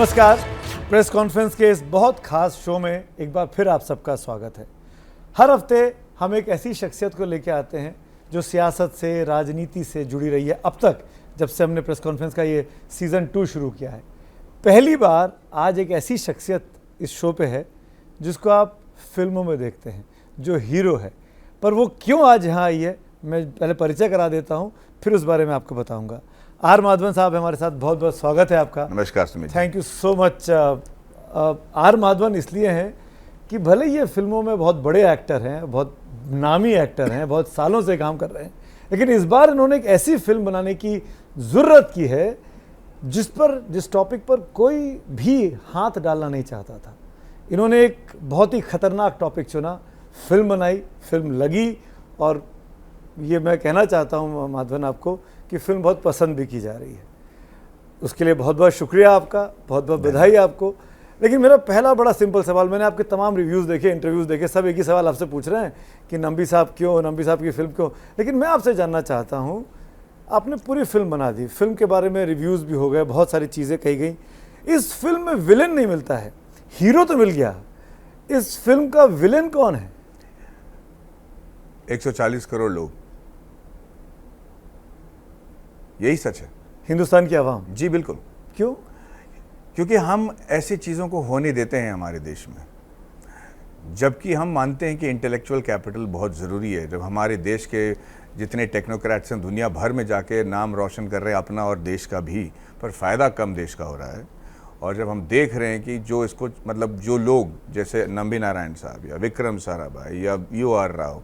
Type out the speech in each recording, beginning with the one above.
नमस्कार। Press conference के इस बहुत खास शो में एक बार फिर आप सबका स्वागत है। हर हफ्ते हम एक ऐसी शख्सियत को लेकर आते हैं जो सियासत से, राजनीति से जुड़ी रही है अब तक, जब से हमने प्रेस कॉन्फ्रेंस का ये सीज़न 2 शुरू किया है। पहली बार आज एक ऐसी शख्सियत इस शो पे है जिसको आप फिल्मों में देखते हैं, जो हीरो है, पर वो क्यों आज यहाँ आई है मैं पहले परिचय करा देता हूँ, फिर उस बारे में आपको बताऊँगा। आर माधवन साहब हमारे साथ, बहुत बहुत स्वागत है आपका। नमस्कार Sumit. Thank you so much. R Madhavan इसलिए हैं कि भले ये फिल्मों में बहुत बड़े एक्टर हैं, बहुत नामी एक्टर हैं, बहुत सालों से काम कर रहे हैं, लेकिन इस बार इन्होंने एक ऐसी फिल्म बनाने की ज़रूरत की है जिस टॉपिक पर कोई भी हाथ डालना नहीं चाहता था। इन्होंने एक बहुत ही खतरनाक टॉपिक चुना, फिल्म बनाई, फिल्म लगी, और ये मैं कहना चाहता हूँ माधवन आपको कि फिल्म बहुत पसंद भी की जा रही है। उसके लिए बहुत बहुत शुक्रिया आपका, बहुत बहुत बधाई आपको। लेकिन मेरा पहला बड़ा सिंपल सवाल, मैंने आपके तमाम रिव्यूज़ देखे, इंटरव्यूज़ देखे, सब एक ही सवाल आपसे पूछ रहे हैं कि नंबी साहब क्यों, नंबी साहब की फ़िल्म क्यों। लेकिन मैं आपसे जानना चाहता हूँ, आपने पूरी फिल्म बना दी, फिल्म के बारे में रिव्यूज़ भी हो गए, बहुत सारी चीज़ें कही गई। इस फिल्म में विलेन नहीं मिलता है, हीरो तो मिल गया। इस फिल्म का विलेन कौन है? 140 करोड़ लोग, यही सच है। हिंदुस्तान की आवाम। जी बिल्कुल। क्यों? क्योंकि हम ऐसी चीज़ों को होने देते हैं हमारे देश में, जबकि हम मानते हैं कि इंटेलेक्चुअल कैपिटल बहुत ज़रूरी है। जब हमारे देश के जितने टेक्नोक्रेट्स हैं दुनिया भर में जाके नाम रोशन कर रहे हैं अपना और देश का भी, पर फ़ायदा कम देश का हो रहा है। और जब हम देख रहे हैं कि जो इसको मतलब जो लोग जैसे नंबी नारायण साहब या विक्रम साराभाई या UR राव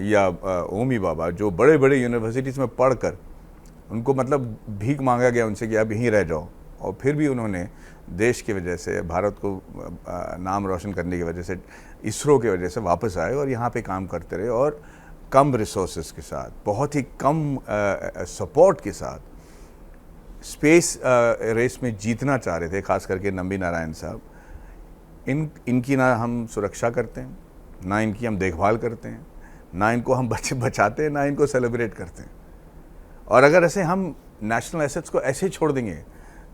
या ओमी बाबा, जो बड़े बड़े यूनिवर्सिटीज़ में पढ़कर उनको मतलब भीख मांगा गया उनसे कि आप यहीं रह जाओ, और फिर भी उन्होंने देश की वजह से, भारत को नाम रोशन करने की वजह से, इसरो की वजह से वापस आए और यहाँ पे काम करते रहे, और कम रिसोर्सेज के साथ, बहुत ही कम सपोर्ट के साथ स्पेस रेस में जीतना चाह रहे थे, खास करके नंबी नारायण साहब। इनकी ना हम सुरक्षा करते हैं, ना इनकी हम देखभाल करते हैं, ना इनको हम बचाते हैं, ना इनको सेलिब्रेट करते हैं। और अगर ऐसे हम नेशनल एसेट्स को ऐसे छोड़ देंगे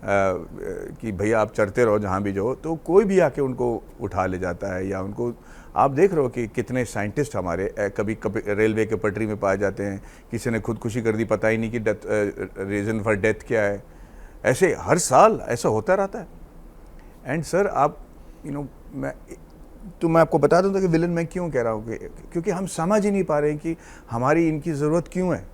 कि भैया आप चढ़ते रहो जहाँ भी जाओ, तो कोई भी आके उनको उठा ले जाता है। या उनको आप देख रहे हो कि कितने साइंटिस्ट हमारे कभी रेलवे के पटरी में पाए जाते हैं, किसी ने खुदकुशी कर दी, पता ही नहीं कि डेथ रीज़न फॉर डेथ क्या है। ऐसे हर साल ऐसा होता रहता है। एंड सर आप मैं आपको बता दूँ कि विलन मैं क्यों कह रहा हूँ, क्योंकि हम समझ ही नहीं पा रहे हैं कि हमारी इनकी ज़रूरत क्यों है,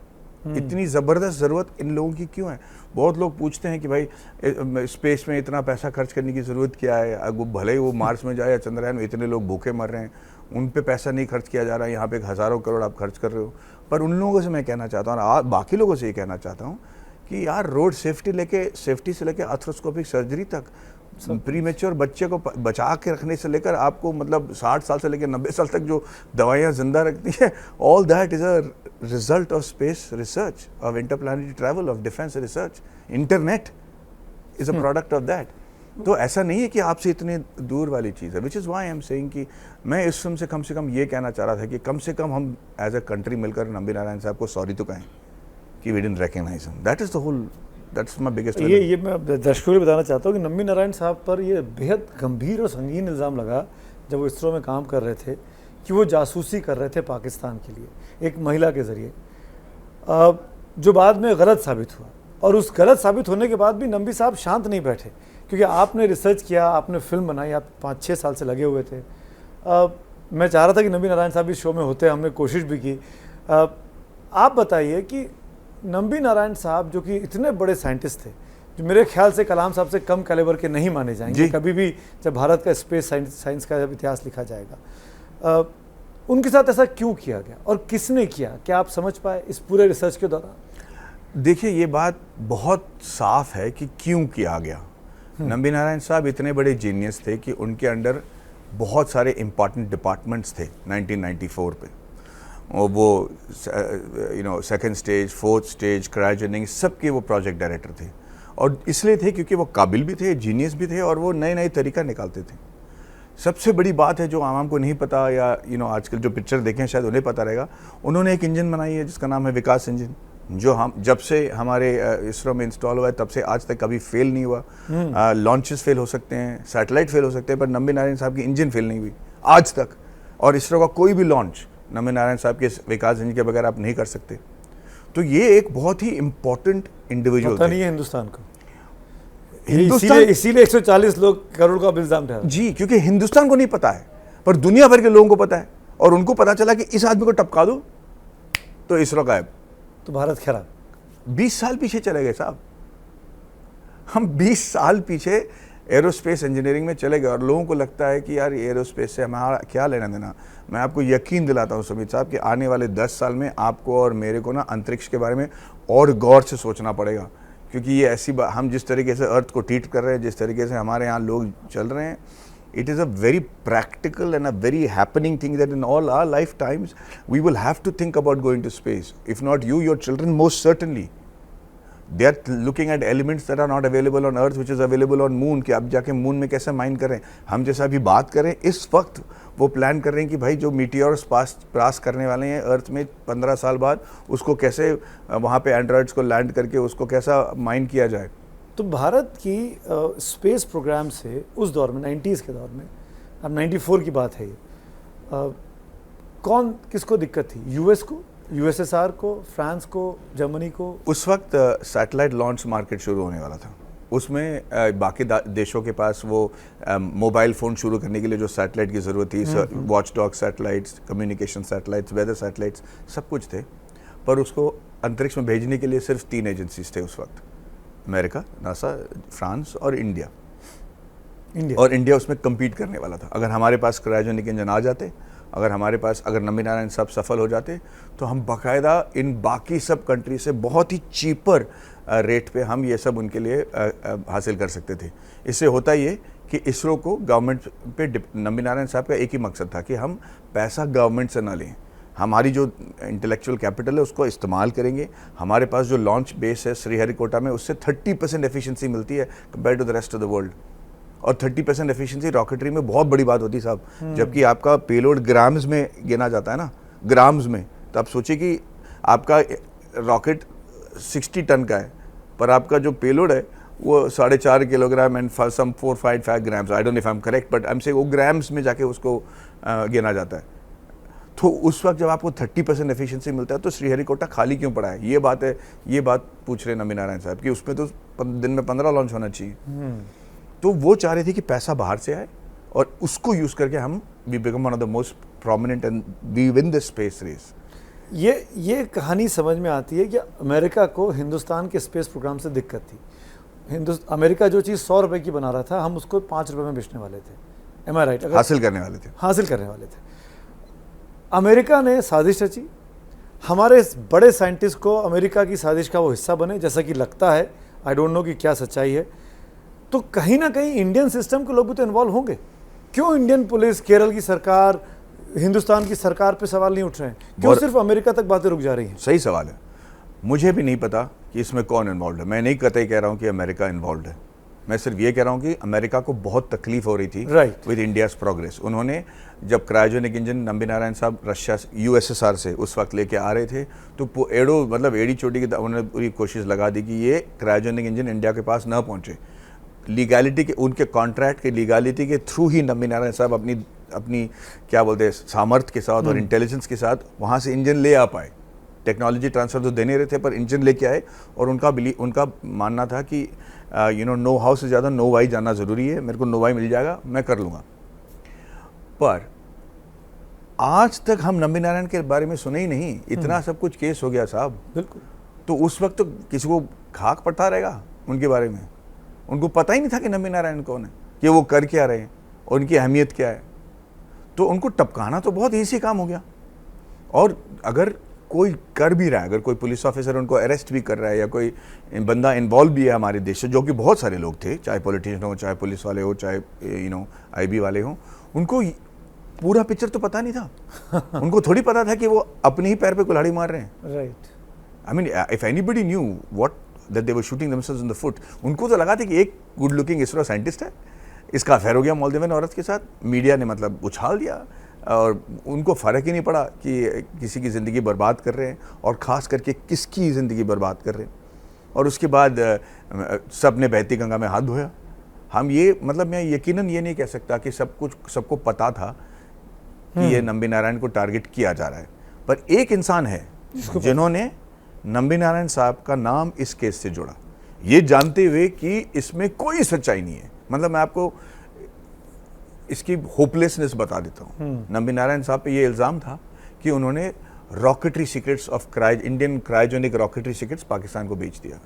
इतनी ज़बरदस्त ज़रूरत इन लोगों की क्यों है। बहुत लोग पूछते हैं कि भाई स्पेस में इतना पैसा खर्च करने की ज़रूरत क्या है, भले ही वो मार्स में जाए या चंद्रयान में, इतने लोग भूखे मर रहे हैं, उन पे पैसा नहीं खर्च किया जा रहा है, यहाँ पे हज़ारों करोड़ आप खर्च कर रहे हो। पर उन लोगों से मैं कहना चाहता हूँ, और बाकी लोगों से ये कहना चाहता हूँ कि यार रोड सेफ्टी से लेके आर्थ्रोस्कोपिक सर्जरी तक, प्रीमेच्योर बच्चे को बचा के रखने से लेकर आपको मतलब 60 साल से लेकर 90 साल तक जो दवाइयाँ जिंदा रखती है, all that is a result of space research, of interplanetary travel, of defence research. Internet is a product of that. तो ऐसा नहीं है कि आपसे इतने दूर वाली चीज़ है, which is why I am saying कि मैं इस फिल्म से कम ये कहना चाह रहा था कि कम से कम हम एज अ कंट्री मिलकर नंबी नारायण साहब को सॉरी तो कहें कि we didn't recognise him. That is the whole, that's my biggest. ये मैं दर्शकों को बताना चाहता हूँ कि नंबी नारायण साहब पर ये बेहद गंभीर और संगीन इल्ज़ाम लगा जब वो इसरो में काम कर रहे थे कि वो जासूसी कर रहे थे पाकिस्तान के लिए एक महिला के ज़रिए, जो बाद में गलत साबित हुआ। और उस गलत साबित होने के बाद भी नंबी साहब शांत नहीं बैठे, क्योंकि आपने रिसर्च किया, आपने फिल्म बनाई, आप 5-6 साल से लगे हुए थे। मैं चाह रहा था कि नंबी नारायण साहब इस शो में होते, हमने कोशिश भी की। आप बताइए कि नंबी नारायण साहब जो कि इतने बड़े साइंटिस्ट थे, जो मेरे ख्याल से कलाम साहब से कम कैलिबर के नहीं माने जाएंगे कभी भी जब भारत का स्पेस साइंस का जब इतिहास लिखा जाएगा, उनके साथ ऐसा क्यों किया गया और किसने किया? क्या आप समझ पाए इस पूरे रिसर्च के दौरान? देखिए, ये बात बहुत साफ है कि क्यों किया गया। नंबी नारायण साहब इतने बड़े जीनियस थे कि उनके अंडर बहुत सारे इंपॉर्टेंट डिपार्टमेंट्स थे 1994 पे, और वो second stage, fourth stage, cryogenic, सबके वो प्रोजेक्ट डायरेक्टर थे। और इसलिए थे क्योंकि वो काबिल भी थे, जीनियस भी थे, और वो नए नए तरीका निकालते थे। सबसे बड़ी बात है जो आवाम को नहीं पता, या आजकल जो पिक्चर देखें शायद उन्हें पता रहेगा, उन्होंने एक इंजन बनाई है जिसका नाम है विकास इंजन, जो हम जब से हमारे इसरो में इंस्टॉल हुआ है तब से आज तक कभी फेल नहीं हुआ। लॉन्चेस फेल हो सकते हैं, सैटेलाइट फेल हो सकते हैं, पर नंबी नारायण साहब की इंजन फेल नहीं हुई आज तक। और इसरो का कोई भी लॉन्च नंबी नारायण साहब के विकास इंजन के बगैर आप नहीं कर सकते। तो ये एक बहुत ही इंपॉर्टेंट इंडिविजुअल पता नहीं है हिंदुस्तान को, इसीलिए 140 लोग करोड़ का इल्जाम ठहरा जी, क्योंकि हिंदुस्तान को नहीं पता है पर दुनिया भर के लोगों को पता है। और उनको पता चला कि इस आदमी को टपका दो तो इसरो गायब, तो भारत खराब। 20 साल पीछे चले गए साहब, हम 20 साल पीछे एरोस्पेस इंजीनियरिंग में चले गए। और लोगों को लगता है कि यार एरोस्पेस से हमारा क्या लेना देना। मैं आपको यकीन दिलाता हूँ सुमित साहब कि आने वाले 10 साल में आपको और मेरे को ना अंतरिक्ष के बारे में और गौर से सोचना पड़ेगा। क्योंकि ये ऐसी बात, हम जिस तरीके से अर्थ को ट्रीट कर रहे हैं, जिस तरीके से हमारे यहाँ लोग चल रहे हैं, it is a very practical and a very happening thing that in all our lifetimes we will have to think about going to space. If not you, your children most certainly. They are looking at elements that are not available on Earth, which is available on Moon. कि अब जाके moon में कैसे mine करें। हम जैसा अभी बात करें इस वक्त वो प्लान कर रहे हैं कि भाई जो मीटियोर्स पास करने वाले हैं अर्थ में 15 साल बाद, उसको कैसे वहाँ पे एंड्रॉइड्स को लैंड करके उसको कैसा माइन किया जाए। तो भारत की स्पेस प्रोग्राम से उस दौर में 90s के दौर में, अब 94 की बात है ये, कौन किसको दिक्कत थी? यूएस को, यूएसएसआर को, फ्रांस को, जर्मनी को? उस वक्त सैटेलाइट लॉन्च मार्केट शुरू होने वाला था। उसमें बाकी देशों के पास वो मोबाइल फ़ोन शुरू करने के लिए जो सैटेलाइट की ज़रूरत थी, watch dog satellites, communication satellites, weather satellites, सब कुछ थे। पर उसको अंतरिक्ष में भेजने के लिए सिर्फ 3 एजेंसीज थे उस वक्त, अमेरिका, नासा, फ्रांस और इंडिया। और इंडिया उसमें कम्पीट करने वाला था। अगर हमारे पास क्रायोजेनिक इंजन आ जाते, अगर नंबी नारायण साहब सफल हो जाते, तो हम बाकायदा इन बाकी सब कंट्री से बहुत ही चीपर रेट पे हम ये सब उनके लिए हासिल कर सकते थे। इससे होता ये कि इसरो को गवर्नमेंट पे, नंबी नारायण साहब का एक ही मकसद था कि हम पैसा गवर्नमेंट से ना लें, हमारी जो इंटेलेक्चुअल कैपिटल है उसको इस्तेमाल करेंगे। हमारे पास जो लॉन्च बेस है श्रीहरिकोटा में, उससे 30% एफिशिएंसी मिलती है compare to the rest of the world. और 30% एफिशिएंसी रॉकेटरी में बहुत बड़ी बात होती है साहब। जबकि आपका पेलोड ग्राम्स में गिना जाता है ना, ग्राम्स में, तो आप सोचिए कि आपका रॉकेट 60 टन का है, पर आपका जो पेलोड है वो 4.5 kilogram and some 4-5 grams, I don't know if I am correct, but I am say वो ग्राम्स में जाके उसको गिना जाता है। तो उस वक्त जब आपको 30% एफिशिएंसी मिलता है तो श्रीहरिकोटा खाली क्यों पड़ा है? ये बात पूछ रहे नंबी नारायण साहब कि उसमें तो दिन में 15 लॉन्च होना चाहिए। तो वो चाह रहे थे कि पैसा बाहर से आए और उसको यूज करके हम we become one of the most prominent and we win the space race. ये कहानी समझ में आती है कि अमेरिका को हिंदुस्तान के स्पेस प्रोग्राम से दिक्कत थी। अमेरिका जो चीज़ 100 रुपये की बना रहा था, हम उसको 5 रुपये में बेचने वाले थे। एम आई राइट? हासिल करने वाले थे। अमेरिका ने साजिश रची, हमारे बड़े साइंटिस्ट को अमेरिका की साजिश का वो हिस्सा बने, जैसा कि लगता है। आई डोंट नो कि क्या सच्चाई है। तो कहीं ना कहीं इंडियन सिस्टम के लोग भी तो इन्वॉल्व होंगे। क्यों इंडियन पुलिस, केरल की सरकार, हिंदुस्तान की सरकार पे सवाल नहीं उठ रहे हैं? क्यों सिर्फ अमेरिका तक बातें रुक जा रही हैं? सही सवाल है। मुझे भी नहीं पता कि इसमें कौन इन्वॉल्व है। मैं नहीं कतई कह रहा हूँ कि अमेरिका इन्वॉल्व है, मैं सिर्फ ये कह रहा हूँ कि अमेरिका को बहुत तकलीफ हो रही थी विद इंडियाज प्रोग्रेस। उन्होंने जब क्रायोजेनिक इंजन नंबी नारायण साहब रशिया यूएसएसआर से उस वक्त लेके आ रहे थे, तो एड़ी चोटी की उन्होंने पूरी कोशिश लगा दी कि ये क्रायोजेनिक इंजन इंडिया के पास न पहुँचे। लीगैलिटी के, उनके कॉन्ट्रैक्ट के लीगैलिटी के थ्रू ही नंबी नारायण साहब अपनी क्या बोलते हैं सामर्थ्य के साथ और इंटेलिजेंस के साथ वहाँ से इंजन ले आ पाए। टेक्नोलॉजी ट्रांसफर तो देने रहे थे पर इंजन लेके आए। और उनका मानना था कि नो हाउ से ज़्यादा नो वाई जानना ज़रूरी है। मेरे को नो वाई मिल जाएगा, मैं कर लूँगा। पर आज तक हम नंबी नारायण के बारे में सुने ही नहीं। इतना सब कुछ केस हो गया साहब। बिल्कुल। तो उस वक्त तो किसी को खाक पड़ता रहेगा उनके बारे में। उनको पता ही नहीं था कि नंबी नारायण कौन है, कि वो कर क्या रहे हैं और उनकी अहमियत क्या है। तो उनको टपकाना तो बहुत ईजी काम हो गया। और अगर कोई कर भी रहा है, अगर कोई पुलिस ऑफिसर उनको अरेस्ट भी कर रहा है या कोई बंदा इन्वॉल्व भी है हमारे देश से, जो कि बहुत सारे लोग थे, चाहे पॉलिटिशियन हो, चाहे पुलिस वाले हो, चाहे आईबी वाले हो, उनको पूरा पिक्चर तो पता नहीं था। उनको थोड़ी पता था कि वो अपने ही पैर पे कुल्हाड़ी मार रहे हैं। Right. I mean if anybody knew what that they were shooting themselves in the foot, उनको तो लगा था कि एक गुड लुकिंग इसरो साइंटिस्ट है, इसका अफेयर हो गया मोल्दोवन औरत के साथ। मीडिया ने मतलब उछाल दिया, और उनको फ़र्क ही नहीं पड़ा कि किसी की ज़िंदगी बर्बाद कर रहे हैं और ख़ास करके किसकी ज़िंदगी बर्बाद कर रहे हैं। और उसके बाद सब ने बहती गंगा में हाथ धोया। हम ये मतलब मैं यकीनन ये नहीं कह सकता कि सबको पता था कि ये नंबी नारायण को टारगेट किया जा रहा है, पर एक इंसान है जिन्होंने नंबी नारायण साहब का नाम इस केस से जोड़ा, ये जानते हुए कि इसमें कोई सच्चाई नहीं है। मतलब मैं आपको इसकी होपलेसनेस बता देता हूँ। नंबी नारायण साहब पे ये इल्ज़ाम था कि उन्होंने rocketry secrets of Indian cryogenic rocketry secrets Pakistan को बेच दिया।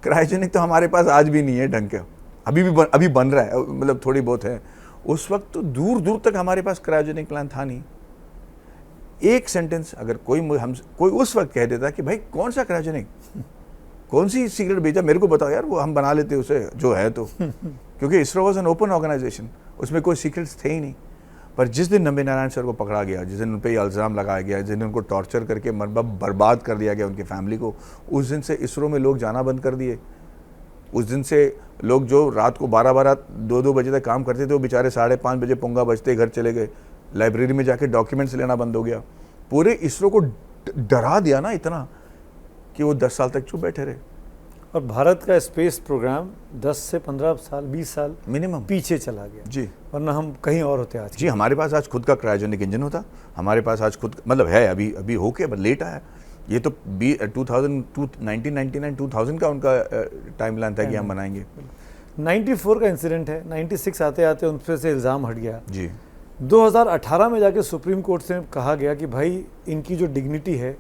क्रायोजेनिक तो हमारे पास आज भी नहीं है ढंग का, अभी बन रहा है, मतलब थोड़ी बहुत है। उस वक्त तो दूर दूर तक हमारे पास क्रायोजेनिक प्लान था नहीं। एक सेंटेंस अगर कोई उस वक्त कह देता कि भाई कौन सा क्रायोजेनिक, कौन सी सिगरेट बेचा, मेरे को बताओ यार, वो हम बना लेते उसे जो है तो क्योंकि ISRO was an open organisation, उसमें कोई सीक्रेट्स थे ही नहीं। पर जिस दिन नंबी नारायण सर को पकड़ा गया, जिस दिन उन पर इल्ज़ाम लगाया गया, जिस दिन उनको टॉर्चर करके बर्बाद कर दिया गया उनकी फैमिली को, उस दिन से इसरो में लोग जाना बंद कर दिए। उस दिन से लोग जो रात को 12-12, 2-2 बजे तक काम करते थे, वो बेचारे 5:30 बजे पोंगा बजते घर चले गए। लाइब्रेरी में जाके डॉक्यूमेंट्स लेना बंद हो गया। पूरे इसरो को डरा दिया ना इतना कि वो 10 साल तक चुप बैठे रहे। और भारत का स्पेस प्रोग्राम 10 से 15 साल 20 साल मिनिमम पीछे चला गया जी, वरना हम कहीं और होते आज जी। हमारे पास आज खुद का क्रायोजेनिक इंजन होता, हमारे पास आज खुद मतलब है, अभी होके बस लेट आया। ये तो 1999-2000 का उनका टाइमलाइन था कि हम बनाएंगे। 94 का इंसिडेंट है, 96 आते आते उन पर से इल्ज़ाम हट गया जी। 2018 में जाके सुप्रीम कोर्ट से कहा गया कि भाई इनकी जो डिग्निटी है,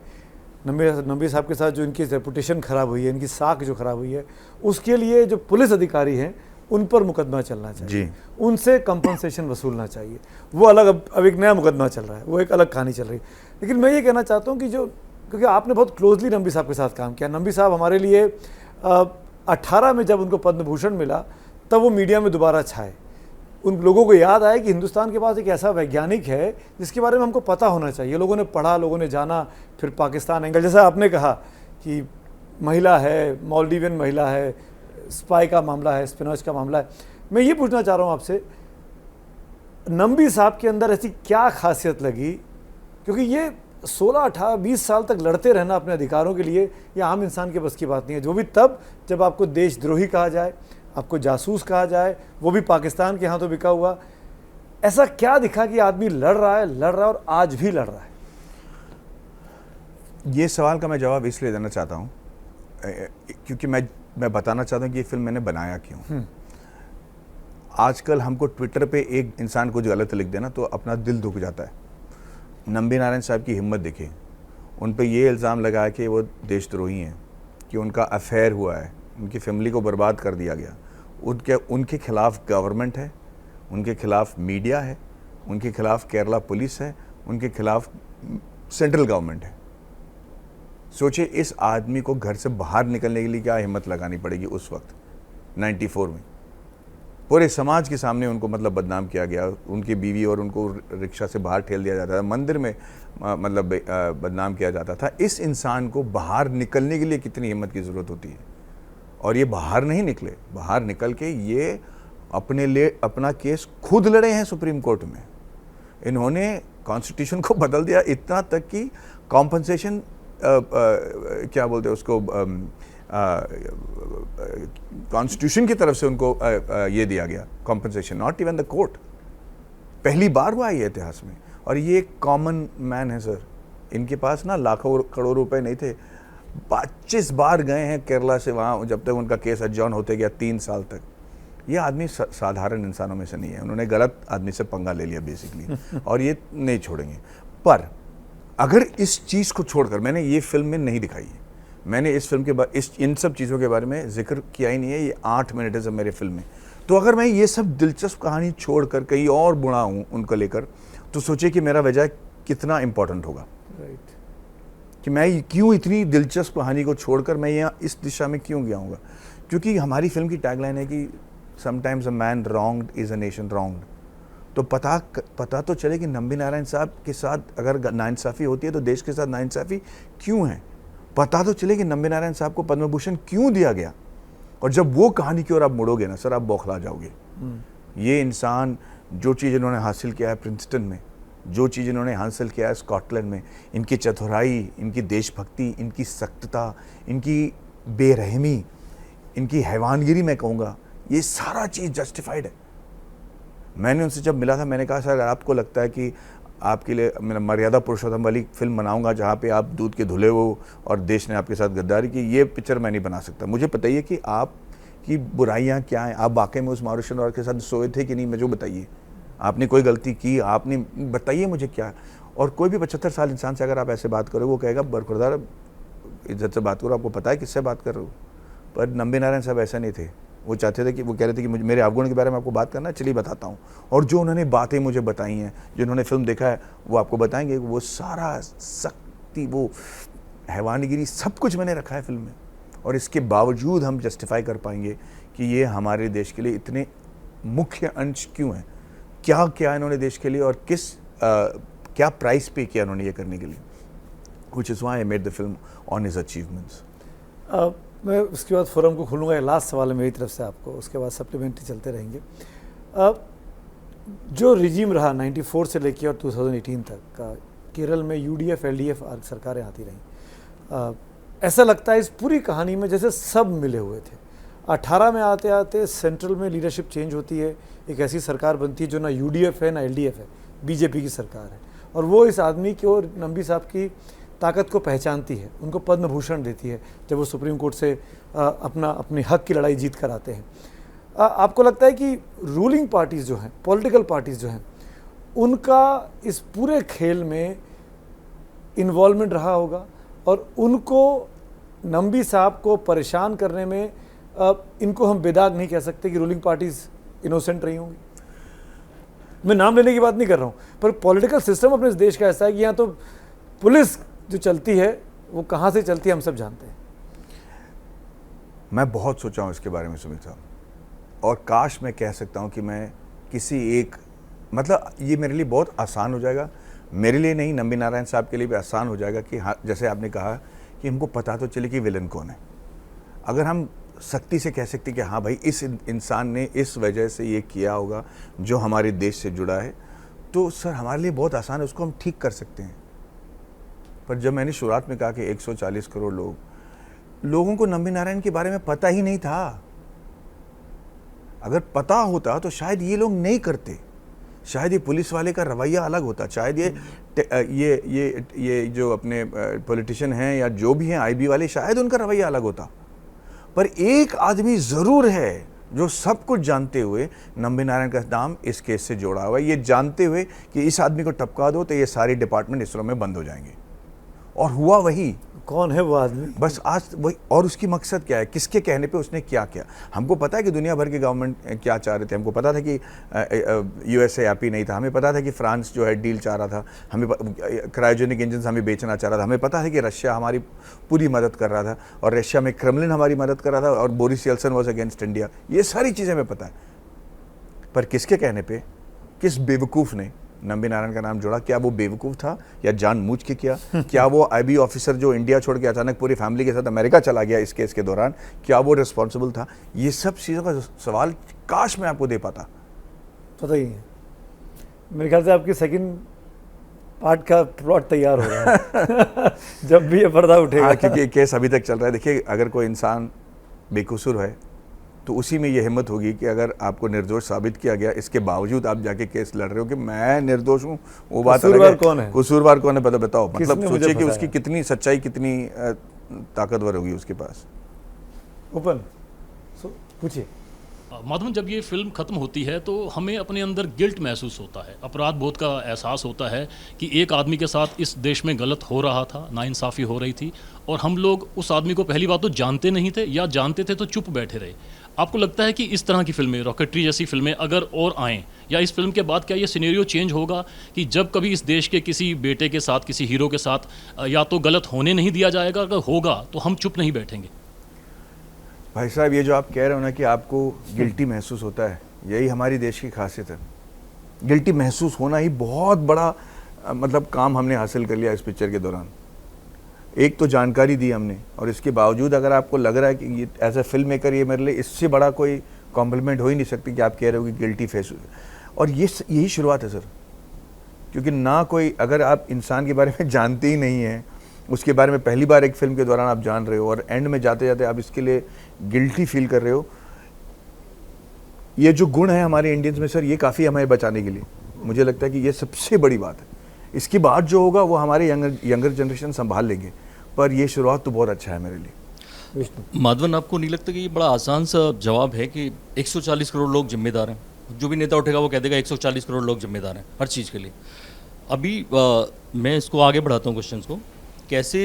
नंबी साहब के साथ जो इनकी रेपुटेशन ख़राब हुई है, इनकी साख जो ख़राब हुई है, उसके लिए जो पुलिस अधिकारी हैं उन पर मुकदमा चलना चाहिए, उनसे कंपनसेशन वसूलना चाहिए। वो अलग अब एक नया मुकदमा चल रहा है, वो एक अलग कहानी चल रही है। लेकिन मैं ये कहना चाहता हूँ कि क्योंकि आपने बहुत क्लोजली नंबी साहब के साथ काम किया, नंबी साहब हमारे लिए 18 में जब उनको पद्म भूषण मिला तब वो मीडिया में दोबारा छाए। उन लोगों को याद आया कि हिंदुस्तान के पास एक ऐसा वैज्ञानिक है जिसके बारे में हमको पता होना चाहिए। लोगों ने पढ़ा, लोगों ने जाना। फिर पाकिस्तान एंगल, जैसा आपने कहा कि महिला है, मालदीवियन महिला है, स्पाई का मामला है, स्पिनॉच का मामला है। मैं ये पूछना चाह रहा हूँ आपसे, नंबी साहब के अंदर ऐसी क्या खासियत लगी, क्योंकि ये 16, 18, 20 साल तक लड़ते रहना अपने अधिकारों के लिए, ये आम इंसान के बस की बात नहीं है। जो भी तब जब आपको देशद्रोही कहा जाए, आपको जासूस कहा जाए, वो भी पाकिस्तान के हाथों बिका हुआ, ऐसा क्या दिखा कि आदमी लड़ रहा है और आज भी लड़ रहा है? ये सवाल का मैं जवाब इसलिए देना चाहता हूँ क्योंकि मैं बताना चाहता हूँ कि ये फिल्म मैंने बनाया क्यों। आजकल हमको ट्विटर पे एक इंसान कुछ गलत लिख देना तो अपना दिल दुख जाता है। नंबी नारायण साहब की हिम्मत देखिए, उन पे ये इल्ज़ाम लगाया कि वो देशद्रोही हैं, कि उनका अफेयर हुआ है, उनकी फैमिली को बर्बाद कर दिया गया। उनके खिलाफ गवर्नमेंट है, उनके खिलाफ मीडिया है, उनके खिलाफ केरला पुलिस है, उनके खिलाफ सेंट्रल गवर्नमेंट है। सोचिए इस आदमी को घर से बाहर निकलने के लिए क्या हिम्मत लगानी पड़ेगी उस वक्त 94 में। पूरे समाज के सामने उनको मतलब बदनाम किया गया, उनकी बीवी और उनको रिक्शा से बाहर ठेल दिया जाता था, मंदिर में मतलब बदनाम किया जाता था। इस इंसान को बाहर निकलने के लिए कितनी हिम्मत की ज़रूरत होती है। और ये बाहर नहीं निकले, बाहर निकल के ये अपने लिए अपना केस खुद लड़े हैं सुप्रीम कोर्ट में। इन्होंने कॉन्स्टिट्यूशन को बदल दिया इतना तक कि कॉम्पनसेशन क्या बोलते हैं उसको, कॉन्स्टिट्यूशन की तरफ से उनको ये दिया गया compensation, not even the court. पहली बार हुआ ये इतिहास में। और ये एक कॉमन मैन है सर, इनके पास ना लाखों करोड़ रुपए नहीं थे। 25 बार गए हैं केरला से वहाँ, जब तक उनका केस एडजॉर्न होते गया 3 साल तक। ये आदमी साधारण इंसानों में से नहीं है, उन्होंने गलत आदमी से पंगा ले लिया बेसिकली और ये नहीं छोड़ेंगे। पर अगर इस चीज़ को छोड़कर, मैंने ये फिल्म में नहीं दिखाई है, मैंने इस फिल्म के इन सब चीज़ों के बारे में जिक्र किया ही नहीं है। ये 8 मिनट है सब मेरे फिल्म में। तो अगर मैं ये सब दिलचस्प कहानी छोड़कर कहीं और बुना हूँ उनको लेकर, तो सोचिए कि मेरा वजह कितना इम्पोर्टेंट होगा। राइट। कि मैं क्यों इतनी दिलचस्प कहानी को छोड़कर मैं यहाँ इस दिशा में क्यों गया हूँगा। क्योंकि हमारी फिल्म की टैगलाइन है कि sometimes a man wronged is a nation wronged. तो पता तो चले कि नंबी नारायण साहब के साथ अगर नाइंसाफ़ी होती है तो देश के साथ नाइंसाफ़ी क्यों है। पता तो चले कि नंबी नारायण साहब को पद्म भूषण क्यों दिया गया। और जब वो कहानी की ओर आप मुड़ोगे ना सर, आप बौखला जाओगे। ये इंसान जो चीज़ इन्होंने हासिल किया है प्रिंसटन में, जो चीज़ इन्होंने हासिल किया है स्कॉटलैंड में, इनकी चतुराई, इनकी देशभक्ति, इनकी सख्तता, इनकी बेरहमी, इनकी हैवानगिरी, मैं कहूँगा ये सारा चीज़ जस्टिफाइड है। मैंने उनसे जब मिला था, मैंने कहा सर अगर आपको लगता है कि आपके लिए मैं मर्यादा पुरुषोत्तम वाली फिल्म बनाऊंगा जहाँ पे आप दूध के धुले हो और देश ने आपके साथ गद्दारी की, ये पिक्चर मैं नहीं बना सकता। मुझे बताइए कि आपकी बुराइयाँ क्या हैं, आप वाकई में उस मारूशन और के साथ सोए थे कि नहीं, मुझे बताइए। आपने कोई गलती की, आपने बताइए मुझे क्या। और कोई भी 75 साल इंसान से अगर आप ऐसे बात करो, वो कहेगा बरखुरदार इज्जत से बात करो, आपको पता है किससे बात कर रहे हो। पर नंबी नारायण साहब ऐसा नहीं थे। वो चाहते थे कि, वो कह रहे थे कि मुझे मेरे अवगुण के बारे में आपको बात करना है, चलिए बताता हूँ। और जो उन्होंने बातें मुझे बताई हैं, जो उन्होंने फिल्म देखा है वो आपको बताएंगे, वो सारा सख्ती, वो हैवानगिरी, सब कुछ मैंने रखा है फिल्म में। और इसके बावजूद हम जस्टिफाई कर पाएंगे कि ये हमारे देश के लिए इतने मुख्य अंश क्यों हैं, क्या क्या इन्होंने देश के लिए और क्या प्राइस पे किया इन्होंने ये करने के लिए, which is why I made the film on his achievements. मैं उसके बाद फोरम को खोलूँगा। लास्ट सवाल है मेरी तरफ से आपको, उसके बाद सप्लीमेंट्री चलते रहेंगे। जो रिजीम रहा 94 से लेकर और 2018 तक का, केरल में UDF LDF सरकारें आती रहीं, ऐसा लगता है इस पूरी कहानी में जैसे सब मिले हुए थे। 18 में आते आते सेंट्रल में लीडरशिप चेंज होती है, एक ऐसी सरकार बनती है जो ना UDF है ना LDF है, BJP की सरकार है। और वो इस आदमी की और नंबी साहब की ताकत को पहचानती है, उनको पद्म भूषण देती है जब वो सुप्रीम कोर्ट से अपने हक की लड़ाई जीत कर आते हैं। आपको लगता है कि रूलिंग पार्टीज़ जो हैं, पॉलिटिकल पार्टीज़ जो हैं, उनका इस पूरे खेल में इन्वॉल्वमेंट रहा होगा और उनको नंबी साहब को परेशान करने में इनको हम बेदाग नहीं कह सकते कि रूलिंग पार्टीज़ इनोसेंट रही होंगी? मैं नाम लेने की बात नहीं कर रहा हूँ, पर पॉलिटिकल सिस्टम अपने इस देश का ऐसा है कि यहाँ तो पुलिस जो चलती है वो कहाँ से चलती है हम सब जानते हैं। मैं बहुत सोचा हूँ इसके बारे में सुमित साहब, और काश मैं कह सकता हूँ कि मैं किसी एक, मतलब ये मेरे लिए बहुत आसान हो जाएगा, मेरे लिए नहीं, नंबी नारायण साहब के लिए भी आसान हो जाएगा कि हाँ, जैसे आपने कहा कि हमको पता तो चले कि विलन कौन है। अगर हम सख्ती से कह सकते कि हाँ भाई इस इंसान ने इस वजह से ये किया होगा जो हमारे देश से जुड़ा है, तो सर हमारे लिए बहुत आसान है, उसको हम ठीक कर सकते हैं। पर जब मैंने शुरुआत में कहा कि 140 करोड़ लोगों को नंबी नारायण के बारे में पता ही नहीं था। अगर पता होता तो शायद ये लोग नहीं करते, शायद ये पुलिस वाले का रवैया अलग होता, शायद ये जो अपने पॉलिटिशियन हैं या जो भी हैं IB वाले, शायद उनका रवैया अलग होता। पर एक आदमी ज़रूर है जो सब कुछ जानते हुए नंबी नारायण का नाम इस केस से जोड़ा हुआ है, ये जानते हुए कि इस आदमी को टपका दो तो ये सारी डिपार्टमेंट इसरो में बंद हो जाएंगे। और हुआ वही। कौन है वो आदमी? बस आज वही। और उसकी मकसद क्या है, किसके कहने पे उसने क्या किया? हमको पता है कि दुनिया भर की गवर्नमेंट क्या चाह रहे थे, हमको पता था कि USA हैप्पी नहीं था, हमें पता था कि फ्रांस जो है डील चाह रहा था, हमें क्रायोजेनिक इंजन हमें बेचना चाह रहा था, हमें पता है कि रशिया हमारी पूरी मदद कर रहा था और रशिया में क्रेमलिन हमारी मदद कर रहा था और Boris Yeltsin was against India. ये सारी चीज़ें हमें पता है। पर किसके कहने पर, किस बेवकूफ़ ने नंबी नारायण का नाम जोड़ा? क्या वो बेवकूफ़ था या जानबूझ के किया? क्या वो IB ऑफिसर जो इंडिया छोड़ के अचानक पूरी फैमिली के साथ अमेरिका चला गया इस केस के दौरान, क्या वो रिस्पॉन्सिबल था? ये सब चीज़ों का सवाल काश मैं आपको दे पाता। पता ही है। मेरे ख्याल से आपकी सेकंड पार्ट का प्लॉट तैयार हो रहा है जब भी ये पर्दा उठेगा। हाँ, क्योंकि केस अभी तक चल रहा है। देखिए, अगर कोई इंसान बेकसूर है तो उसी में ये हिम्मत होगी कि अगर आपको निर्दोष साबित किया गया, इसके बावजूद आप जाके केस लड़ रहे हो कि मैं निर्दोष हूँ, वो बात अलग है। कौन है? कसूरवार कौन है बताओ। मतलब सोचिए कि उसकी है? कितनी सच्चाई, कितनी ताकतवर होगी उसके पास। ओपन पूछिए। माधवन, जब ये फिल्म ख़त्म होती है तो हमें अपने अंदर गिल्ट महसूस होता है, अपराध बोध का एहसास होता है कि एक आदमी के साथ इस देश में गलत हो रहा था, नाइंसाफ़ी हो रही थी और हम लोग उस आदमी को पहली बात तो जानते नहीं थे, या जानते थे तो चुप बैठे रहे। आपको लगता है कि इस तरह की फिल्में, रॉकेटरी जैसी फिल्में अगर और आएँ, या इस फिल्म के बाद क्या ये सिनेरियो चेंज होगा कि जब कभी इस देश के किसी बेटे के साथ, किसी हीरो के साथ या तो गलत होने नहीं दिया जाएगा, अगर होगा तो हम चुप नहीं बैठेंगे? भाई साहब, ये जो आप कह रहे हो ना कि आपको गिल्टी महसूस होता है, यही हमारी देश की खासियत है। गिल्टी महसूस होना ही बहुत बड़ा मतलब काम हमने हासिल कर लिया इस पिक्चर के दौरान। एक तो जानकारी दी हमने, और इसके बावजूद अगर आपको लग रहा है कि ये एज ए फिल्म मेकर ये मेरे लिए इससे बड़ा कोई कॉम्प्लीमेंट हो ही नहीं सकती कि आप कह रहे हो कि गिल्टी फेस। और यही शुरुआत है सर, क्योंकि ना कोई, अगर आप इंसान के बारे में जानते ही नहीं हैं, उसके बारे में पहली बार एक फिल्म के दौरान आप जान रहे हो और एंड में जाते जाते आप इसके लिए गिल्टी फील कर रहे हो, ये जो गुण है हमारे इंडियंस में सर, ये काफ़ी हमें बचाने के लिए मुझे लगता है कि ये सबसे बड़ी बात है। इसके बाद जो होगा वो हमारे यंगर जनरेशन संभाल लेंगे, पर ये शुरुआत तो बहुत अच्छा है मेरे लिए। माधवन, आपको नहीं लगता कि ये बड़ा आसान सा जवाब है कि 140 करोड़ लोग जिम्मेदार हैं? जो भी नेता उठेगा वो कह देगा 140 करोड़ लोग जिम्मेदार हैं हर चीज़ के लिए। अभी मैं इसको आगे बढ़ाता हूँ क्वेश्चन को। कैसे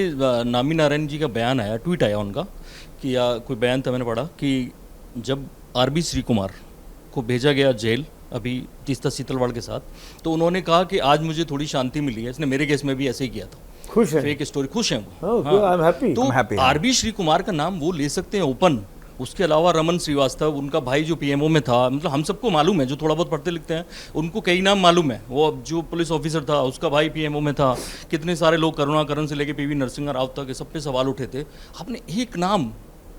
नामी नारायण जी का बयान आया, ट्वीट आया उनका कि, या कोई बयान था मैंने पढ़ा कि जब आरबी श्री कुमार को भेजा गया जेल अभी तीस्ता सीतलवाड़ के साथ, तो उन्होंने कहा कि आज मुझे थोड़ी शांति मिली है। इसने मेरे केस में भी ऐसे ही किया था। खुश है, फेक स्टोरी, खुश हैं वो। I am happy. तो आरबी श्री कुमार का नाम वो ले सकते हैं ओपन। उसके अलावा रमन श्रीवास्तव, उनका भाई जो पीएमओ में था, मतलब हम सबको मालूम है, जो थोड़ा बहुत पढ़ते लिखते हैं उनको कई नाम मालूम है। वो जो पुलिस ऑफिसर था उसका भाई पीएमओ में था। कितने सारे लोग, करुणाकरण से लेके पीवी नरसिंह राव तक, सब पे सवाल उठे थे। आपने एक नाम,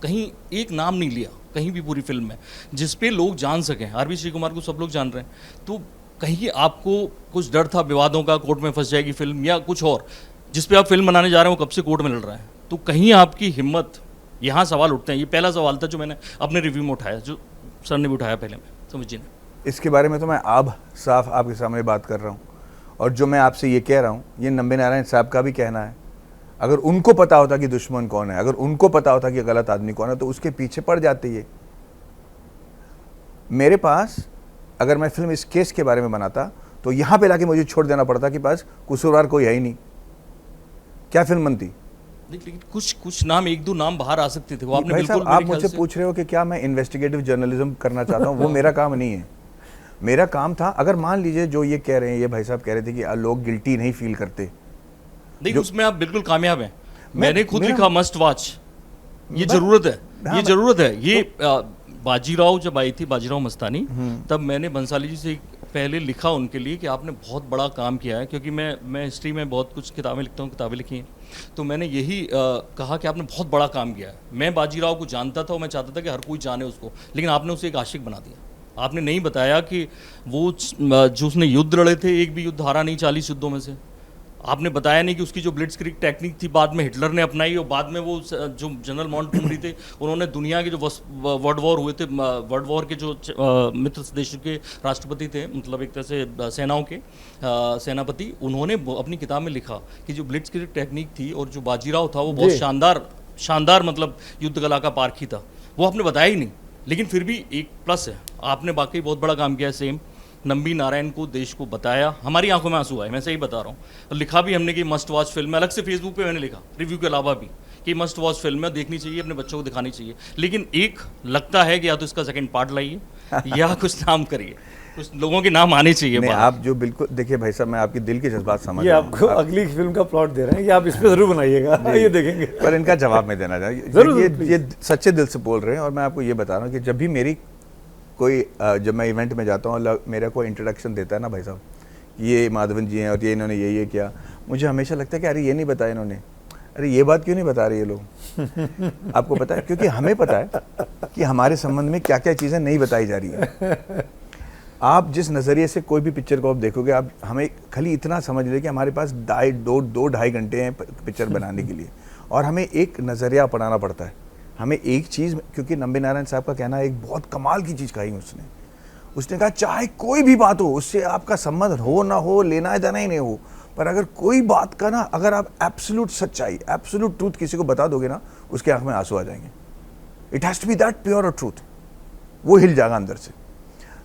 कहीं एक नाम नहीं लिया कहीं भी पूरी फिल्म में जिस पे लोग जान सकें। आरबी श्री कुमार को सब लोग जान रहे हैं, तो कहीं आपको कुछ डर था विवादों का, कोर्ट में फंस जाएगी फिल्म या कुछ और, जिस पे आप फिल्म बनाने जा रहे हो कब से कोर्ट में लड़ रहा है, तो कहीं आपकी हिम्मत, यहाँ सवाल उठते हैं। ये पहला सवाल था जो मैंने अपने रिव्यू में उठाया, जो सर ने भी उठाया पहले में, समझिए ना। इसके बारे में तो मैं अब साफ आपके सामने बात कर रहा हूँ, और जो मैं आपसे ये कह रहा हूँ ये नंबे नारायण साहब का भी कहना है। अगर उनको पता होता कि दुश्मन कौन है, अगर उनको पता होता कि गलत आदमी कौन है, तो उसके पीछे पड़ जाते। ये मेरे पास, अगर मैं फिल्म इस केस के बारे में बनाता तो यहाँ पे लाके मुझे छोड़ देना पड़ता कि पास कसूरवार कोई है ही नहीं, क्या फिल्म बनती। लेकिन कुछ नाम, एक दो नाम बाहर आ सकते थे। वो आपने भाई बिल्कुल, साहब, आप मुझसे पूछ रहे हो कि क्या मैं इन्वेस्टिगेटिव जर्नलिज्म करना चाहता हूँ, वो मेरा काम नहीं है। मेरा काम था, अगर मान लीजिए जो ये कह रहे हैं, ये भाई साहब कह रहे थे कि लोग गिल्टी नहीं फील करते, नहीं उसमें आप बिल्कुल कामयाब हैं। मैंने खुद लिखा मस्ट वॉच, ये जरूरत है, ये जरूरत है। ये बाजीराव जब आई थी, बाजीराव मस्तानी, तब मैंने बंसाली जी से पहले लिखा उनके लिए कि आपने बहुत बड़ा काम किया है, क्योंकि मैं हिस्ट्री में बहुत कुछ किताबें लिखता हूँ, किताबें लिखी हैं, तो मैंने यही कहा कि आपने बहुत बड़ा काम किया है। मैं बाजीराव को जानता था और मैं चाहता था कि हर कोई जाने उसको, लेकिन आपने उसे एक आशिक बना दिया। आपने नहीं बताया कि वो जो उसने युद्ध लड़े थे, एक भी युद्ध हारा नहीं 40 युद्धों में से। आपने बताया नहीं कि उसकी जो ब्लिट्जक्रीग टेक्निक थी बाद में हिटलर ने अपनाई, और बाद में वो जो जनरल मॉन्टगोमरी थे उन्होंने दुनिया के जो वर्ल्ड वॉर हुए थे, वर्ल्ड वॉर के जो मित्र देश के राष्ट्रपति थे, मतलब एक तरह से सेनाओं के सेनापति, उन्होंने अपनी किताब में लिखा कि जो ब्लिट्जक्रीग टेक्निक थी और जो बाजीराव था वो बहुत शानदार मतलब युद्ध कला का पारखी था। वो आपने बताया ही नहीं, लेकिन फिर भी एक प्लस है, आपने वाकई बहुत बड़ा काम किया है। सेम नंबी नारायण को, देश को बताया, हमारी आंखों में आंसू आए, मैं सही बता रहा हूँ। और लिखा भी हमने कि मस्ट वॉच फिल्म है, अलग से फेसबुक पे मैंने लिखा रिव्यू के अलावा भी कि मस्ट वॉच फिल्म है, देखनी चाहिए, अपने बच्चों को दिखानी चाहिए। लेकिन एक लगता है कि या तो इसका सेकंड पार्ट लाइए या कुछ नाम करिए, कुछ लोगों के नाम आने चाहिए। आप जो बिल्कुल देखिए भाई साहब, मैं आपके दिल के जज्बात समझ ये आपको अगली फिल्म का प्लॉट दे रहे हैं, ये आप इस पे जरूर बनाइएगा, ये देखेंगे। पर इनका जवाब मैं देना चाहिए, ये सच्चे दिल से बोल रहे हैं। और मैं आपको ये बता रहा हूँ कि जब भी मेरी कोई, जब मैं इवेंट में जाता हूँ, मेरा कोई इंट्रोडक्शन देता है ना भाई साहब, ये माधवन जी हैं और ये इन्होंने ये किया, मुझे हमेशा लगता है कि अरे ये नहीं बताया इन्होंने, अरे ये बात क्यों नहीं बता रहे ये लोग। आपको पता है, क्योंकि हमें पता है कि हमारे संबंध में क्या क्या चीज़ें नहीं बताई जा रही है। आप जिस नज़रिए से कोई भी पिक्चर को आप देखोगे, आप हमें खाली इतना समझ लें कि हमारे पास 2-2.5 घंटे हैं पिक्चर बनाने के लिए, और हमें एक नज़रिया अपनाना पड़ता है। हमें एक चीज़, क्योंकि नंबे नारायण साहब का कहना एक बहुत कमाल की चीज़ कही उसने कहा चाहे कोई भी बात हो, उससे आपका संबंध हो ना हो, लेना देना ही नहीं हो, पर अगर कोई बात का ना, अगर आप एब्सोल्यूट सच्चाई, एब्सोल्यूट ट्रूथ किसी को बता दोगे ना, उसके आंख में आंसू आ जाएंगे। It has to be that pure और ट्रूथ, वो हिल जाएगा अंदर से।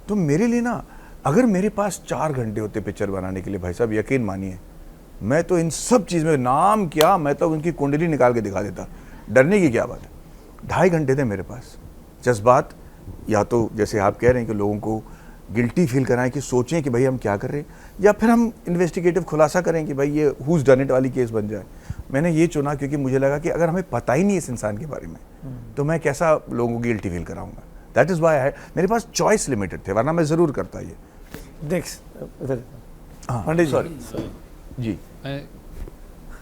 तो मेरे लिए ना, अगर मेरे पास 4 घंटे होते पिक्चर बनाने के लिए, भाई साहब यकीन मानिए, मैं तो इन सब चीज़ में, नाम क्या, मैं तो उनकी कुंडली निकाल के दिखा देता, डरने की क्या बात है। 2.5 घंटे थे मेरे पास। जज्बात, या तो जैसे आप कह रहे हैं कि लोगों को गिल्टी फील कराएं कि सोचें कि भाई हम क्या कर रहे हैं, या फिर हम इन्वेस्टिगेटिव खुलासा करें कि भाई ये हुज डन इट वाली केस बन जाए। मैंने ये चुना क्योंकि मुझे लगा कि अगर हमें पता ही नहीं इस इंसान के बारे में, तो मैं कैसा लोगों को गिल्टी फील कराऊंगा। दैट इज़ वाई मेरे पास चॉइस लिमिटेड थे, वरना मैं ज़रूर करता ये। नेक्स्ट पंडित जी, मैं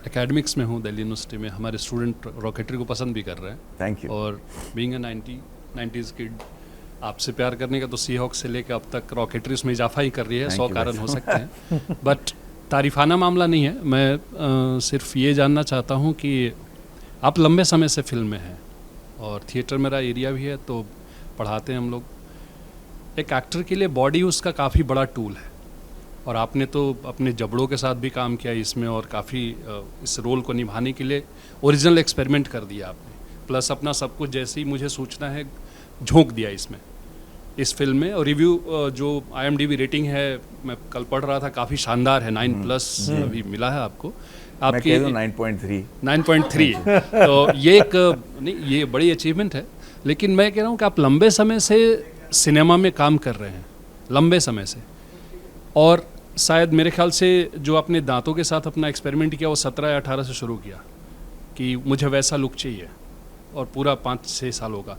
एकेडमिक्स में हूँ दिल्ली यूनिवर्सिटी में। हमारे स्टूडेंट रॉकेटरी को पसंद भी कर रहे हैं। Thank you. और बीइंग अ 90s किड, आपसे प्यार करने का तो सी हॉक से लेकर अब तक रॉकेटरी उसमें इजाफा ही कर रही है, Thank 100 you, कारण भाई हो सकते हैं। बट तारीफाना मामला नहीं है। मैं सिर्फ ये जानना चाहता हूँ कि आप लंबे समय से फिल्म में हैं और थिएटर मेरा एरिया भी है, तो पढ़ाते हैं हम लोग। एक एक्टर के लिए बॉडी उसका काफ़ी बड़ा टूल है और आपने तो अपने जबड़ों के साथ भी काम किया इसमें और काफ़ी इस रोल को निभाने के लिए ओरिजिनल एक्सपेरिमेंट कर दिया आपने, प्लस अपना सब कुछ जैसे ही मुझे सूचना है झोंक दिया इसमें, इस फिल्म में। और रिव्यू जो IMDb रेटिंग है, मैं कल पढ़ रहा था, काफ़ी शानदार है, 9+ अभी मिला है आपको। आपके 9.3 9.3 तो ये एक नहीं, ये बड़ी अचीवमेंट है। लेकिन मैं कह रहा हूँ कि आप लंबे समय से सिनेमा में काम कर रहे हैं, लंबे समय से, और शायद मेरे ख्याल से जो आपने दांतों के साथ अपना एक्सपेरिमेंट किया वो 17 या 18 से शुरू किया कि मुझे वैसा लुक चाहिए, और पूरा 5-6 साल होगा।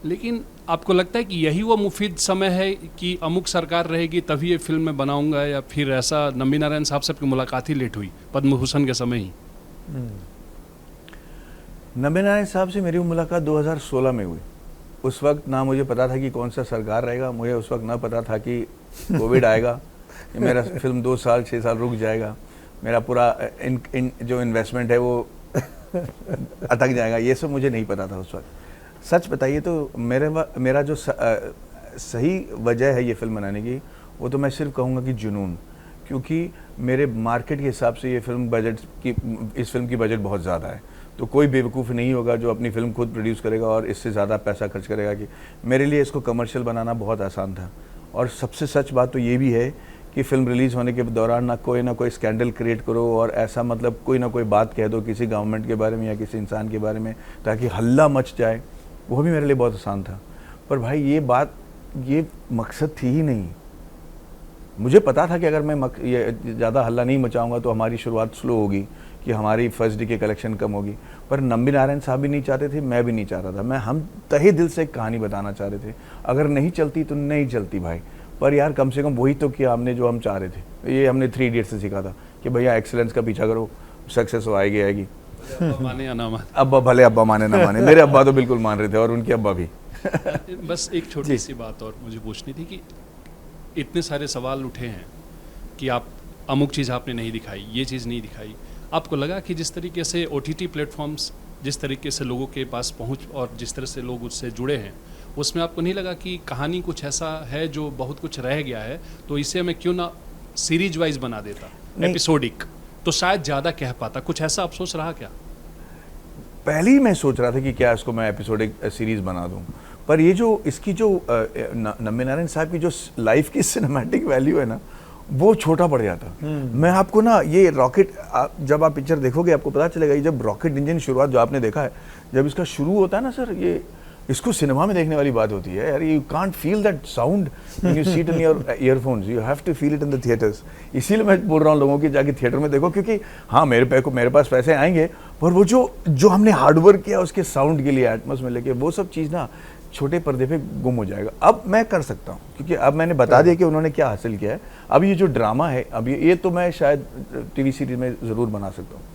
लेकिन आपको लगता है कि यही वो मुफीद समय है कि अमुक सरकार रहेगी तभी ये फिल्म मैं बनाऊंगा, या फिर ऐसा नंबी नारायण साहब से आपकी मुलाकात ही लेट हुई पद्म भूषण के समय ही? नंबी नारायण साहब से मेरी मुलाकात 2016 में हुई। उस वक्त ना मुझे पता था कि कौन सा सरकार रहेगा, मुझे उस वक्त ना पता था कि कोविड आएगा, मेरा फिल्म 2-6 साल रुक जाएगा, मेरा पूरा जो इन्वेस्टमेंट है वो अटक जाएगा, ये सब मुझे नहीं पता था उस वक्त। सच बताइए तो मेरा जो सही वजह है ये फिल्म बनाने की, वो तो मैं सिर्फ कहूँगा कि जुनून, क्योंकि मेरे मार्केट के हिसाब से ये फिल्म इस फिल्म की बजट बहुत ज़्यादा है, तो कोई बेवकूफ़ नहीं होगा जो अपनी फिल्म खुद प्रोड्यूस करेगा और इससे ज़्यादा पैसा खर्च करेगा। कि मेरे लिए इसको कमर्शियल बनाना बहुत आसान था। और सबसे सच बात तो ये भी है कि फ़िल्म रिलीज़ होने के दौरान ना कोई स्कैंडल क्रिएट करो, और ऐसा मतलब कोई ना कोई बात कह दो किसी गवर्नमेंट के बारे में या किसी इंसान के बारे में ताकि हल्ला मच जाए, वो भी मेरे लिए बहुत आसान था। पर भाई ये मकसद थी ही नहीं। मुझे पता था कि अगर मैं ये ज़्यादा हल्ला नहीं मचाऊंगा तो हमारी शुरुआत स्लो होगी, कि हमारी फर्स्ट डे की कलेक्शन कम होगी। पर नंबी नारायण साहब भी नहीं चाहते थे, मैं भी नहीं चाहता था। हम तहे दिल से एक कहानी बताना चाह रहे थे। अगर नहीं चलती तो नहीं चलती भाई, पर यार कम से कम वही तो किया हमने जो हम चाह रहे थे। ये हमने 3 इडियट्स से सीखा था कि भैया एक्सीलेंस का पीछा करो, सक्सेस हो आएगी। माने या ना माने, अब्बा भले अब्बा माने ना माने, मेरे अब्बा तो बिल्कुल मान रहे थे और उनके अब्बा भी। बस एक छोटी सी बात और मुझे पूछनी थी कि इतने सारे सवाल उठे हैं कि आप अमुक चीज़ आपने नहीं दिखाई, ये चीज़ नहीं दिखाई। आपको लगा कि जिस तरीके से OTT प्लेटफॉर्म्स, जिस तरीके से लोगों के पास पहुंच और जिस तरह से लोग उससे जुड़े हैं, उसमें आपको नहीं लगा कि कहानी कुछ ऐसा है जो बहुत कुछ रह गया है, तो इसे मैं क्यों ना सीरीज वाइज बना देता, एपिसोडिक, तो शायद ज़्यादा कह पाता? कुछ ऐसा अफसोस रहा क्या? पहले ही मैं सोच रहा था कि क्या इसको मैं एपिसोडिक सीरीज बना दूं, पर ये जो इसकी जो नंबी नारायण साहब की जो लाइफ की सिनेमैटिक वैल्यू है ना, वो छोटा पड़ जाता। मैं आपको ना ये रॉकेट, जब आप पिक्चर देखोगे आपको पता चलेगा, ये जब रॉकेट इंजन शुरुआत जो आपने देखा है, जब इसका शुरू होता है ना सर, ये इसको सिनेमा में देखने वाली बात होती है यार। You can't feel that sound when you see it in your earphones, you have to feel it in the theatres. इसीलिए मैं बोल रहा हूँ लोगों की जाके थिएटर में देखो, क्योंकि हाँ मेरे पास पैसे आएंगे, पर वो जो हमने हार्डवर्क किया उसके साउंड के लिए, एटमॉस में लेके, वो सब चीज़ ना छोटे पर्दे पे गुम हो जाएगा। अब मैं कर सकता हूँ, क्योंकि अब मैंने बता दिया कि उन्होंने क्या हासिल किया है। अब ये जो ड्रामा है, अब ये तो मैं शायद टीवी सीरीज में ज़रूर बना सकता हूँ।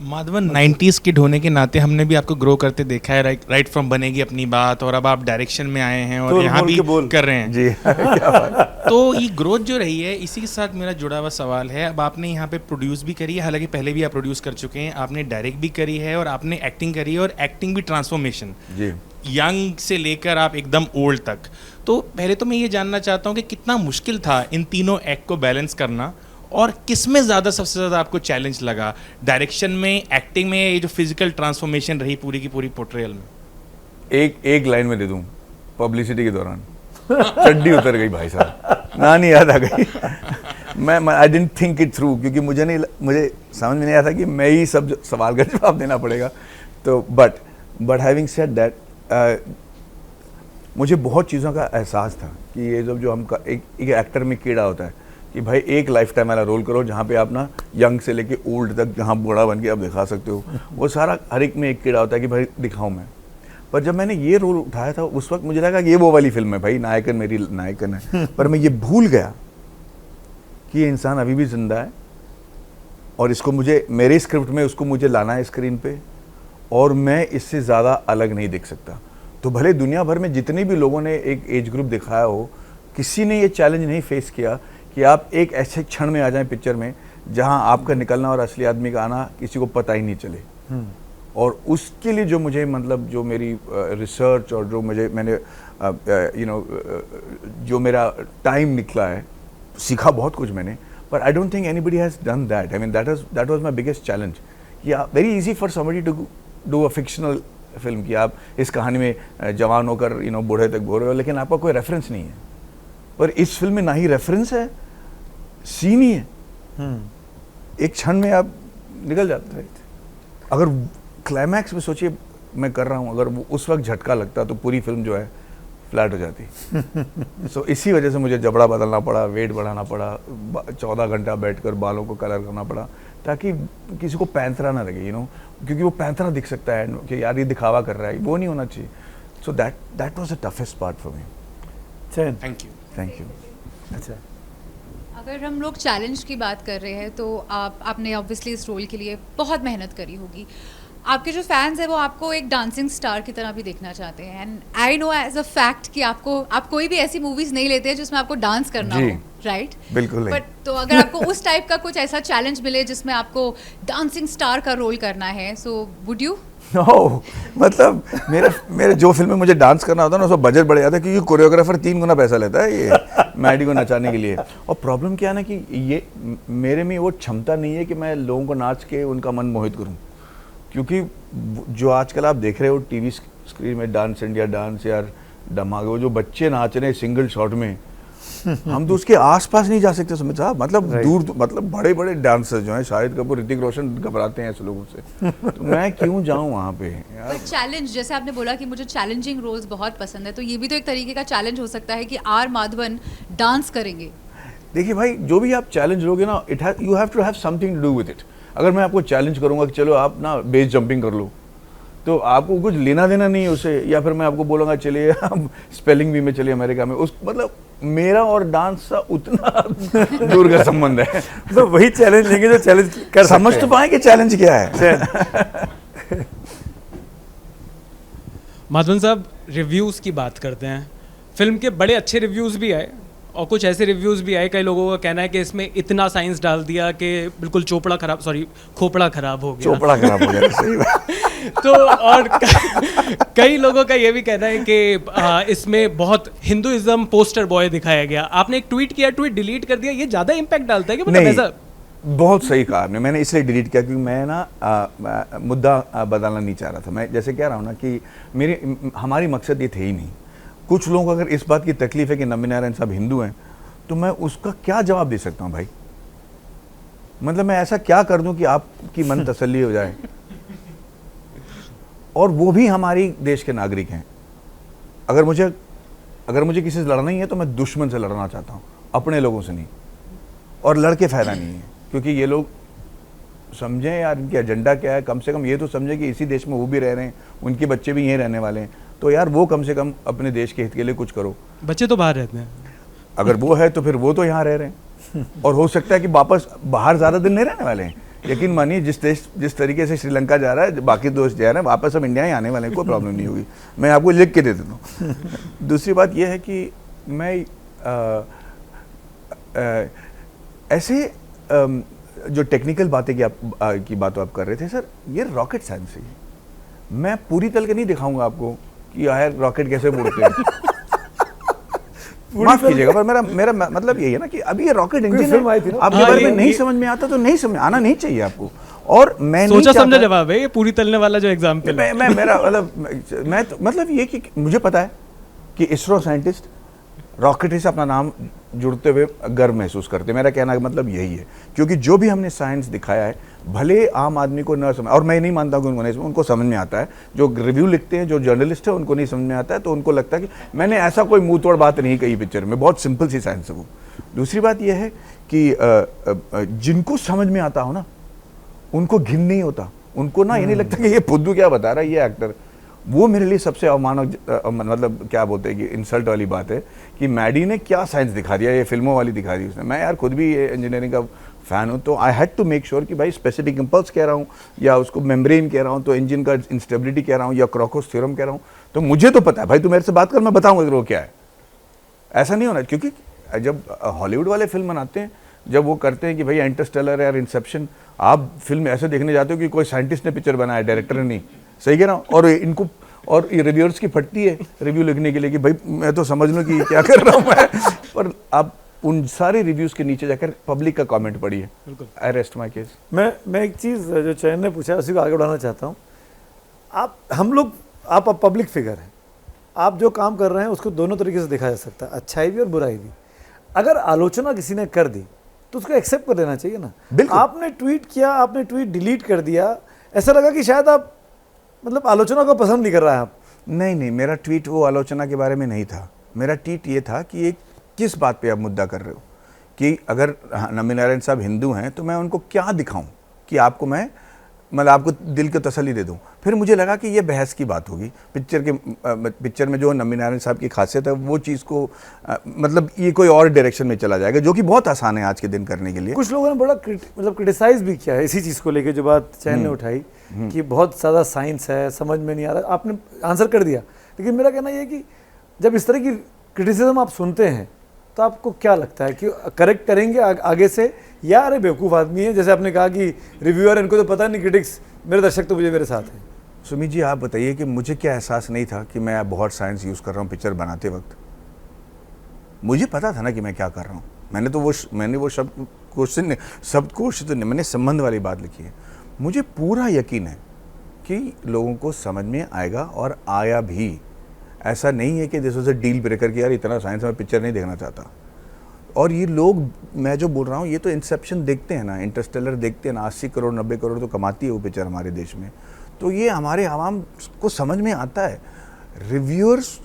माधवन 90s किड होने के नाते हमने भी आपको ग्रो करते देखा है, राइट फ्रॉम बनेगी अपनी बात, और अब आप डायरेक्शन में आए हैं और तो यहाँ भी कर रहे हैं जी। क्या बात। तो ये ग्रोथ जो रही है, इसी के साथ मेरा जुड़ा हुआ सवाल है। अब आपने यहाँ पे प्रोड्यूस भी करी है, हालांकि पहले भी आप प्रोड्यूस कर चुके हैं, आपने डायरेक्ट भी करी है और आपने एक्टिंग करी है, और एक्टिंग भी ट्रांसफॉर्मेशन जी, यंग से लेकर आप एकदम ओल्ड तक। तो पहले तो मैं ये जानना चाहता हूँ कि कितना मुश्किल था इन तीनों एक्ट को बैलेंस करना, और किसमें ज़्यादा सबसे ज़्यादा आपको चैलेंज लगा, डायरेक्शन में, एक्टिंग में, ये जो फिजिकल ट्रांसफॉर्मेशन रही पूरी की पूरी पोर्ट्रेयल में? एक लाइन में दे दूं, पब्लिसिटी के दौरान चड्डी उतर गई भाई साहब, नानी याद आ गई। मैं I didn't think it through, क्योंकि मुझे समझ में नहीं आया था कि मैं ही सब सवाल का जवाब देना पड़ेगा। तो बट हैविंग सेड दैट, मुझे बहुत चीज़ों का एहसास था कि ये जो हम एक एक्टर में कीड़ा होता है कि भाई एक लाइफ टाइम वाला रोल करो, जहाँ पे आप ना यंग से लेके ओल्ड तक, जहाँ बूढ़ा बन के आप दिखा सकते हो, वो सारा हर एक में एक कीड़ा होता है कि भाई दिखाऊं मैं। पर जब मैंने ये रोल उठाया था, उस वक्त मुझे लगा कि ये वो वाली फिल्म है भाई, नायकन मेरी नायकन है। पर मैं ये भूल गया कि ये इंसान अभी भी जिंदा है, और इसको मुझे मेरे स्क्रिप्ट में उसको मुझे लाना है स्क्रीन पे, और मैं इससे ज़्यादा अलग नहीं दिख सकता। तो भले दुनिया भर में जितने भी लोगों ने एक एज ग्रुप दिखाया हो, किसी ने ये चैलेंज नहीं फेस किया कि आप एक ऐसे क्षण में आ जाएं पिक्चर में जहां आपका निकलना और असली आदमी का आना किसी को पता ही नहीं चले। और उसके लिए जो मुझे मतलब जो मेरी रिसर्च और जो मैंने जो मेरा टाइम निकला है, सीखा बहुत कुछ मैंने, पर I don't think anybody has done that. I mean that was my biggest challenge. Very easy for somebody to do a fictional film कि आप इस कहानी में जवान होकर बूढ़े तक बोल रहे हो, लेकिन आपका कोई रेफरेंस नहीं है। पर इस फिल्म में ना ही रेफरेंस है, सीन ही है, एक क्षण में आप निकल जाते थे। अगर क्लाइमैक्स में सोचिए मैं कर रहा हूँ, अगर वो उस वक्त झटका लगता तो पूरी फिल्म जो है फ्लैट हो जाती। सो इसी वजह से मुझे जबड़ा बदलना पड़ा, वेट बढ़ाना पड़ा, 14 घंटा बैठकर बालों को कलर करना पड़ा, ताकि किसी को पैंतरा ना लगे, क्योंकि वो पैंतरा दिख सकता है कि यार ये दिखावा कर रहा है, वो नहीं होना चाहिए। So that was the toughest part for me. Thank you. अच्छा, अगर हम लोग चैलेंज की बात कर रहे हैं तो आपने ऑब्वियसली इस रोल के लिए बहुत मेहनत करी होगी। आपके जो फैंस हैं वो आपको एक डांसिंग स्टार की तरह भी देखना चाहते हैं, and I know as a fact कि आप कोई भी ऐसी मूवीज नहीं लेते हैं जिसमें आपको डांस करना हो, राइट? बिल्कुल। बट तो अगर आपको उस टाइप का कुछ ऐसा चैलेंज मिले जिसमें आपको डांसिंग स्टार का रोल करना है, सो वुड यू? नो, मतलब मेरे जो फिल्म में मुझे डांस करना होता है ना, उसका बजट बढ़ जाता है, क्योंकि कोरियोग्राफर 3 गुना पैसा लेता है ये मैडी को नचाने के लिए। और प्रॉब्लम क्या है ना कि ये मेरे में वो क्षमता नहीं है कि मैं लोगों को नाच के उनका मन मोहित करूं, क्योंकि जो आजकल आप देख रहे हो टीवी स्क्रीन में डांस इंडिया डांस या धमाके, वो जो बच्चे नाच रहे हैं सिंगल शॉट में, हम तो उसके आसपास नहीं जा सकते सुमित साहब। मतलब दूर, मतलब बड़े बड़े डांसर जो हैं, शाहिद कपूर, ऋतिक रोशन घबराते हैं ऐसे लोगों से, तो मैं क्यों जाऊं वहाँ पे यार। चैलेंज, जैसे आपने बोला कि मुझे चैलेंजिंग रोल्स बहुत पसंद है, तो ये भी तो एक तरीके का चैलेंज हो सकता है कि आर माधवन डांस करेंगे। देखिए भाई, जो भी आप चैलेंज लोगे ना, you have to have something to do with it. अगर मैं आपको चैलेंज करूंगा कि चलो आप ना बेस जंपिंग कर लो, तो आपको कुछ लेना देना नहीं है उससे। या फिर मैं आपको बोलूँगा चलिए हम स्पेलिंग बी में चलिए अमेरिका में, उस मतलब मेरा और डांस का उतना दूर का संबंध है। तो वही चैलेंज लेंगे जो चैलेंज कर समझ तो पाए कि चैलेंज क्या है। माधवन साहब, रिव्यूज़ की बात करते हैं। फिल्म के बड़े अच्छे रिव्यूज़ भी आए और कुछ ऐसे रिव्यूज़ भी आए, कई लोगों का कहना है कि इसमें इतना साइंस डाल दिया कि बिल्कुल खोपड़ा खराब हो गया। चोपड़ा खराब हो गया, सही बात। तो और कई लोगों का ये भी कहना है कि इसमें बहुत हिंदुइज्म पोस्टर बॉय दिखाया गया। आपने एक ट्वीट किया, ट्वीट डिलीट कर दिया, ये ज़्यादा इम्पैक्ट डालता है कि मतलब ऐसा? बहुत सही कहा आपने, मैंने इसलिए डिलीट किया क्योंकि मैं ना मुद्दा बदलना नहीं चाह रहा था। मैं जैसे कह रहा हूँ ना कि हमारी मकसद ये थे ही नहीं। कुछ लोगों को अगर इस बात की तकलीफ है कि नबी नारायण साहब हिंदू हैं, तो मैं उसका क्या जवाब दे सकता हूँ भाई? मतलब मैं ऐसा क्या कर दूं कि आपकी मन तसल्ली हो जाए? और वो भी हमारी देश के नागरिक हैं। अगर मुझे किसी से लड़ना ही है तो मैं दुश्मन से लड़ना चाहता हूँ, अपने लोगों से नहीं। और लड़के फायदा नहीं है, क्योंकि ये लोग समझें यार इनकी एजेंडा क्या है। कम से कम ये तो समझे कि इसी देश में वो भी रह रहे हैं, उनके बच्चे भी यहीं रहने वाले हैं, तो यार वो कम से कम अपने देश के हित के लिए कुछ करो। बच्चे तो बाहर रहते हैं, अगर वो है तो फिर वो तो यहाँ रह रहे हैं, और हो सकता है कि वापस बाहर ज़्यादा दिन नहीं रहने वाले हैं। यकीन मानिए जिस तरीके से श्रीलंका जा रहा है, बाकी दोस्त जा रहे हैं, वापस हम इंडिया ही आने वाले हैं, कोई प्रॉब्लम नहीं होगी। मैं आपको लिख के दे देता हूँ। दूसरी बात यह है कि मैं ऐसे जो टेक्निकल बातें की बात आप कर रहे थे सर, ये रॉकेट साइंस है। मैं पूरी तल के नहीं दिखाऊंगा आपको कि यार रॉकेट कैसे उड़ते हैं। माफ कीजिएगा, पर मेरा मतलब यही है ना कि अभी ये रॉकेट इंजन है, आपके बारे में नहीं समझ में आता तो नहीं समझ आना नहीं चाहिए आपको। और मैं सोचा समझा जवाब है ये पूरी तलने वाला जो एग्जाम्पल है। मेरा मतलब ये कि मुझे पता है कि इसरो साइंटिस्ट रॉकेट से अपना नाम जुड़ते हुए गर्व महसूस करते हैं। मेरा कहना मतलब यही है, क्योंकि जो भी हमने साइंस दिखाया है, भले आम आदमी को न समझ, और मैं नहीं मानता कि उनको समझ में आता है। जो रिव्यू लिखते हैं, जो जर्नलिस्ट है, उनको नहीं समझ में आता है, तो उनको लगता है कि मैंने ऐसा कोई मुंह तोड़ बात नहीं कही पिक्चर में। बहुत सिंपल सी साइंस है वो। दूसरी बात यह है कि जिनको समझ में आता हो ना, उनको घिन नहीं होता, उनको ना ये नहीं लगता कि ये फुद्दू क्या बता रहा है ये एक्टर। वो मेरे लिए सबसे अवमानक, मतलब क्या बोलते हैं कि इंसल्ट वाली बात है कि मैडी ने क्या साइंस दिखा दिया, ये फिल्मों वाली दिखा दी उसने। मैं यार खुद भी ये इंजीनियरिंग का फ़ैन हूँ, तो I had to make sure कि भाई स्पेसिफिक इम्पल्स कह रहा हूँ या उसको मेम्ब्रेन कह रहा हूँ, तो इंजन का इंस्टेबिलिटी कह रहा हूँ या क्रॉकोस थ्योरम कह रहा हूँ, तो मुझे तो पता है भाई, तू मेरे से बात कर, मैं बताऊँगा वो क्या है। ऐसा नहीं होना, क्योंकि जब हॉलीवुड वाले फिल्म बनाते हैं, जब वो करते हैं कि भाई इंटरस्टेलर या इंसेप्शन, आप फिल्म ऐसे देखने जाते हो कि कोई साइंटिस्ट ने पिक्चर बनाया, डायरेक्टर ने नहीं, सही कह रहा हूँ, और इनको और ये रिव्यूअर्स की फटती है रिव्यू लिखने के लिए कि भाई मैं तो समझ लूँ कि क्या कर रहा हूँ मैं, पर आप उन सारे रिव्यूज़ के नीचे जाकर पब्लिक का कमेंट पढ़िए। आई रेस्ट माय केस। मैं एक चीज़ जो चयन ने पूछा उसी को आगे बढ़ाना चाहता हूँ। आप पब्लिक फिगर हैं, आप जो काम कर रहे हैं उसको दोनों तरीके से देखा जा सकता है, अच्छाई भी और बुराई भी। अगर आलोचना किसी ने कर दी तो उसको एक्सेप्ट कर लेना चाहिए ना। आपने ट्वीट किया, आपने ट्वीट डिलीट कर दिया, ऐसा लगा कि शायद आप मतलब आलोचना को पसंद नहीं कर रहा है आप। नहीं, मेरा ट्वीट वो आलोचना के बारे में नहीं था। मेरा ट्वीट ये था कि एक किस बात पे आप मुद्दा कर रहे हो, कि अगर नम्बी नारायण साहब हिंदू हैं तो मैं उनको क्या दिखाऊं कि आपको मैं मतलब आपको दिल को तसल्ली दे दूं। फिर मुझे लगा कि ये बहस की बात होगी। पिक्चर में जो नम्बी नारायण साहब की खासियत है वो चीज़ को मतलब ये कोई और डायरेक्शन में चला जाएगा, जो कि बहुत आसान है आज के दिन करने के लिए। कुछ लोगों ने बड़ा क्रिटिसाइज भी किया है इसी चीज़ को लेकर, जो बात चैन ने उठाई कि बहुत ज़्यादा साइंस है, समझ में नहीं आ रहा। आपने आंसर कर दिया, लेकिन मेरा कहना ये है कि जब इस तरह की क्रिटिसिज्म आप सुनते हैं तो आपको क्या लगता है कि करेक्ट करेंगे आगे से, या अरे बेवकूफ़ आदमी है, जैसे आपने कहा कि रिव्यूअर इनको तो पता नहीं, क्रिटिक्स मेरे दर्शक तो मुझे मेरे साथ हैं। सुमित जी आप बताइए कि मुझे क्या एहसास नहीं था कि मैं बहुत साइंस यूज़ कर रहा हूँ पिक्चर बनाते वक्त। मुझे पता था ना कि मैं क्या कर रहा हूँ। मैंने वो शब्द कोश तो नहीं, मैंने संबंध वाली बात लिखी है। मुझे पूरा यकीन है कि लोगों को समझ में आएगा और आया भी। ऐसा नहीं है कि this was a deal breaker कि यार इतना साइंस में पिक्चर नहीं देखना चाहता। और ये लोग, मैं जो बोल रहा हूँ, ये तो इंसेप्शन देखते हैं ना, इंटरस्टेलर देखते हैं ना, 80 करोड़ 90 करोड़ तो कमाती है वो पिक्चर हमारे देश में। तो ये हमारे आवाम को समझ में आता है। रिव्यूअर्स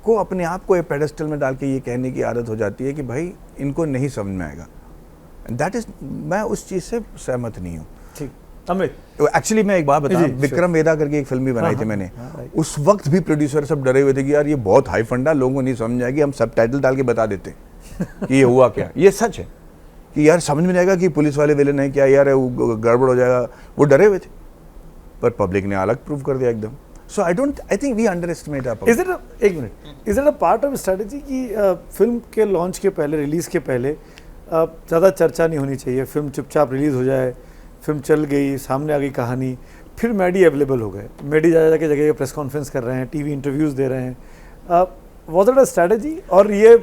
को अपने आप को एक पेडेस्टल में डाल के ये कहने की आदत हो जाती है कि भाई इनको नहीं समझ में आएगा। दैट इज, मैं उस चीज़ से सहमत नहीं हूँ। ठीक, अमित एक्चुअली मैं एक बात बताऊं, विक्रम वेदा करके एक फिल्म भी बनाई थी मैंने। उस वक्त भी प्रोड्यूसर सब डरे हुए थे कि यार ये बहुत हाई फंडा, लोगों को नहीं समझ आएगी, हम सब टाइटल डाल के बता देते कि ये हुआ क्या। ये सच है कि यार समझ में नहीं आएगा कि पुलिस वाले विलेन है क्या, यार गड़बड़ हो जाएगा, वो डरे हुए थे। पर पब्लिक ने अलग प्रूव कर दिया एकदम। So I think we underestimate our public. Is it a part of strategy कि फिल्म के लॉन्च के पहले, रिलीज़ के पहले ज़्यादा चर्चा नहीं होनी चाहिए, फिल्म चुपचाप रिलीज़ हो जाए, फिल्म चल गई, सामने आ गई कहानी, फिर मेडी अवेलेबल हो गए, मेडी जा जगह प्रेस कॉन्फ्रेंस कर रहे हैं, टीवी इंटरव्यूज़ दे रहे हैं। वॉज इट अ स्ट्रैटेजी, और ये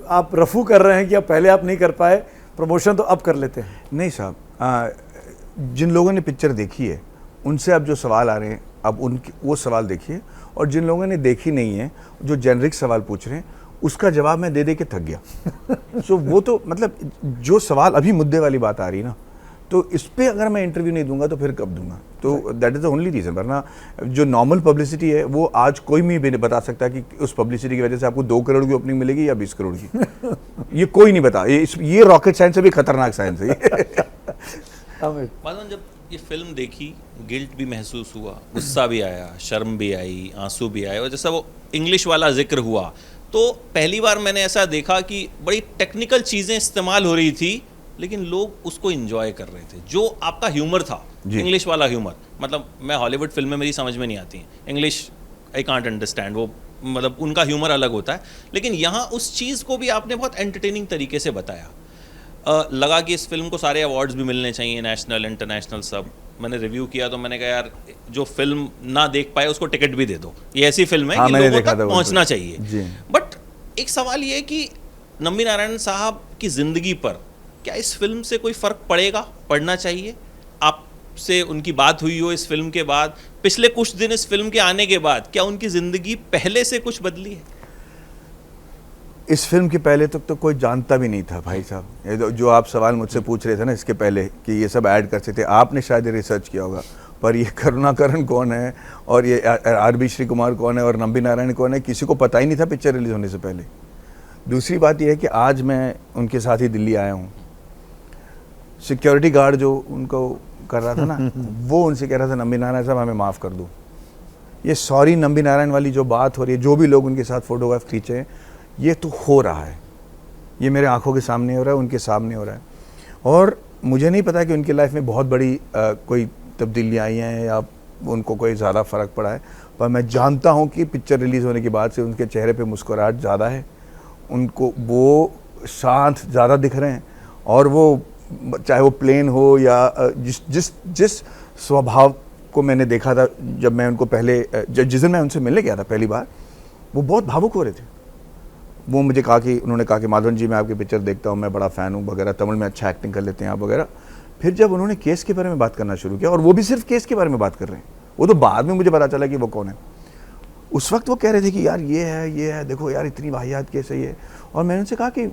आप रफू कर रहे हैं कि अब पहले आप नहीं कर पाए प्रमोशन तो अब कर लेते हैं? नहीं साहब, जिन लोगों ने पिक्चर देखी है उनसे अब जो सवाल आ रहे हैं, अब उनके वो सवाल देखिए, और जिन लोगों ने देखी नहीं है, जो जेनरिक सवाल पूछ रहे हैं, उसका जवाब मैं दे के थक गया। सो वो तो मतलब जो सवाल अभी मुद्दे वाली बात आ रही ना, तो इस पे अगर मैं इंटरव्यू नहीं दूंगा तो फिर कब दूंगा? तो that is the only reason. वरना जो नॉर्मल पब्लिसिटी है वो आज कोई भी नहीं बता सकता कि उस पब्लिसिटी की वजह से आपको 2 करोड़ की ओपनिंग मिलेगी या 20 करोड़ की। ये कोई नहीं बता। ये रॉकेट साइंस से भी खतरनाक साइंस है। जब ये फिल्म देखी, गिल्ट भी महसूस हुआ, गुस्सा भी आया, शर्म भी आई, आंसू भी आए, और जैसा वो इंग्लिश वाला जिक्र हुआ, तो पहली बार मैंने ऐसा देखा कि बड़ी टेक्निकल चीज़ें इस्तेमाल हो रही थी, लेकिन लोग उसको एंजॉय कर रहे थे। जो आपका ह्यूमर था, इंग्लिश वाला ह्यूमर, मतलब मैं हॉलीवुड फिल्में मेरी समझ में नहीं आती हैं, इंग्लिश आई कांट अंडरस्टैंड, वो मतलब उनका ह्यूमर अलग होता है, लेकिन यहाँ उस चीज़ को भी आपने बहुत एंटरटेनिंग तरीके से बताया। लगा कि इस फिल्म को सारे अवार्ड्स भी मिलने चाहिए, नेशनल इंटरनेशनल सब। मैंने रिव्यू किया तो मैंने कहा यार जो फिल्म ना देख पाए उसको टिकट भी दे दो, ये ऐसी फिल्म है कि लोगों तक पहुँचना चाहिए। बट एक सवाल ये है कि नम्बी नारायण साहब की ज़िंदगी पर क्या इस फिल्म से कोई फ़र्क पड़ेगा, पड़ना चाहिए? आपसे उनकी बात हुई हो इस फिल्म के बाद, पिछले कुछ दिन इस फिल्म के आने के बाद, क्या उनकी ज़िंदगी पहले से कुछ बदली है? इस फिल्म के पहले तक तो कोई जानता भी नहीं था भाई साहब। जो आप सवाल मुझसे पूछ रहे थे ना इसके पहले कि ये सब ऐड करते थे, आपने शायद रिसर्च किया होगा, पर ये करुणाकरण कौन है और ये आर.बी. श्री कुमार कौन है और नम्बी नारायण कौन है, किसी को पता ही नहीं था पिक्चर रिलीज होने से पहले। दूसरी बात यह है कि आज मैं उनके साथ ही दिल्ली आया हूँ। सिक्योरिटी गार्ड जो उनको कर रहा था ना, वो उनसे कह रहा था नम्बी नारायण साहब हमें माफ़ कर दो। ये सॉरी नम्बी नारायण वाली जो बात हो रही है, जो भी लोग उनके साथ फोटोग्राफ खींचे हैं, ये तो हो रहा है, ये मेरे आंखों के सामने हो रहा है, उनके सामने हो रहा है। और मुझे नहीं पता कि उनकी लाइफ में बहुत बड़ी कोई तब्दीलियाँ आई हैं या उनको कोई ज़्यादा फ़र्क पड़ा है, पर मैं जानता हूँ कि पिक्चर रिलीज़ होने के बाद से उनके चेहरे पे मुस्कुराहट ज़्यादा है, उनको वो शांत ज़्यादा दिख रहे हैं, और वो चाहे वो प्लेन हो या जिस स्वभाव को मैंने देखा था जब मैं उनको पहले जिस दिन मैं उनसे मिलने गया था पहली बार, वो बहुत भावुक हो रहे थे। वो मुझे कहा कि उन्होंने कहा कि माधवन जी मैं आपकी पिक्चर देखता हूँ, मैं बड़ा फ़ैन हूँ वगैरह, तमिल में अच्छा एक्टिंग कर लेते हैं आप वगैरह। फिर जब उन्होंने केस के बारे में बात करना शुरू किया, और वो भी सिर्फ केस के बारे में बात कर रहे हैं, वो तो बाद में मुझे पता चला कि वो कौन है। उस वक्त वो कह रहे थे कि यार ये है, देखो यार इतनी वाहियात केस है ये। और मैंने उनसे कहा कि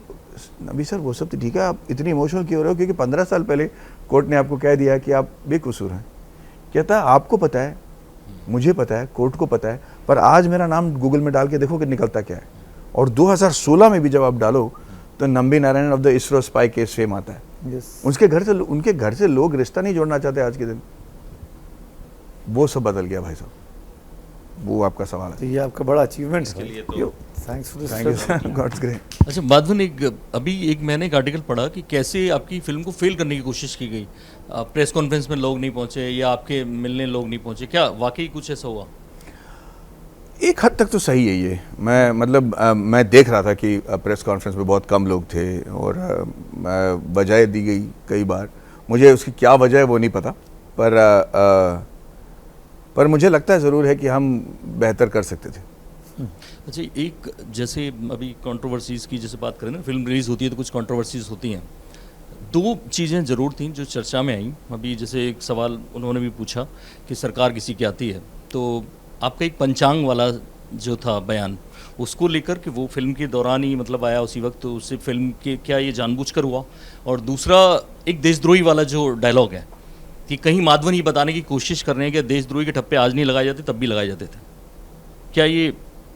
नबी सर वो सब तो ठीक है, आप इतनी इमोशनल क्यों हो रहे हो, क्योंकि 15 साल पहले कोर्ट ने आपको कह दिया कि आप बेकसूर हैं। कहता है आपको पता है, मुझे पता है, कोर्ट को पता है, पर आज मेरा नाम गूगल में डाल के देखो कि निकलता क्या है। और 2016 में भी जब आप डालो तो Nambi Narayan of the ISRO spy case fame आता है। उनके घर से लोग रिश्ता नहीं जोड़ना चाहते आज के दिन। वो सब बदल गया भाई साहब, वो आपका सवाल है। तो ये आपका बड़ा अचीवमेंट है। लिए तो thanks for thank you sir, God's great. अच्छा माधवन, अभी मैंने एक आर्टिकल पढ़ा कि कैसे आपकी फिल्म को फेल करने की कोशिश की गई, प्रेस कॉन्फ्रेंस में लोग नहीं पहुंचे या आपके मिलने लोग नहीं पहुंचे, क्या वाकई कुछ ऐसा हुआ? एक हद तक तो सही है ये। मैं देख रहा था कि प्रेस कॉन्फ्रेंस में बहुत कम लोग थे और वजह दी गई कई बार। मुझे उसकी क्या वजह है वो नहीं पता, पर मुझे लगता है ज़रूर है कि हम बेहतर कर सकते थे। अच्छा, एक जैसे अभी कंट्रोवर्सीज़ की जैसे बात करें ना, फिल्म रिलीज़ होती है तो कुछ कंट्रोवर्सीज़ होती हैं। दो चीज़ें ज़रूर थीं जो चर्चा में आई। अभी जैसे एक सवाल उन्होंने भी पूछा कि सरकार किसी की आती है, तो आपका एक पंचांग वाला जो था बयान, उसको लेकर कि वो फिल्म के दौरान ही मतलब आया उसी वक्त, तो उससे फिल्म के क्या ये जानबूझकर हुआ? और दूसरा एक देशद्रोही वाला जो डायलॉग है कि कहीं माधवन ये बताने की कोशिश कर रहे हैं कि देशद्रोही के ठप्पे आज नहीं लगाए जाते तब भी लगाए जाते थे, क्या ये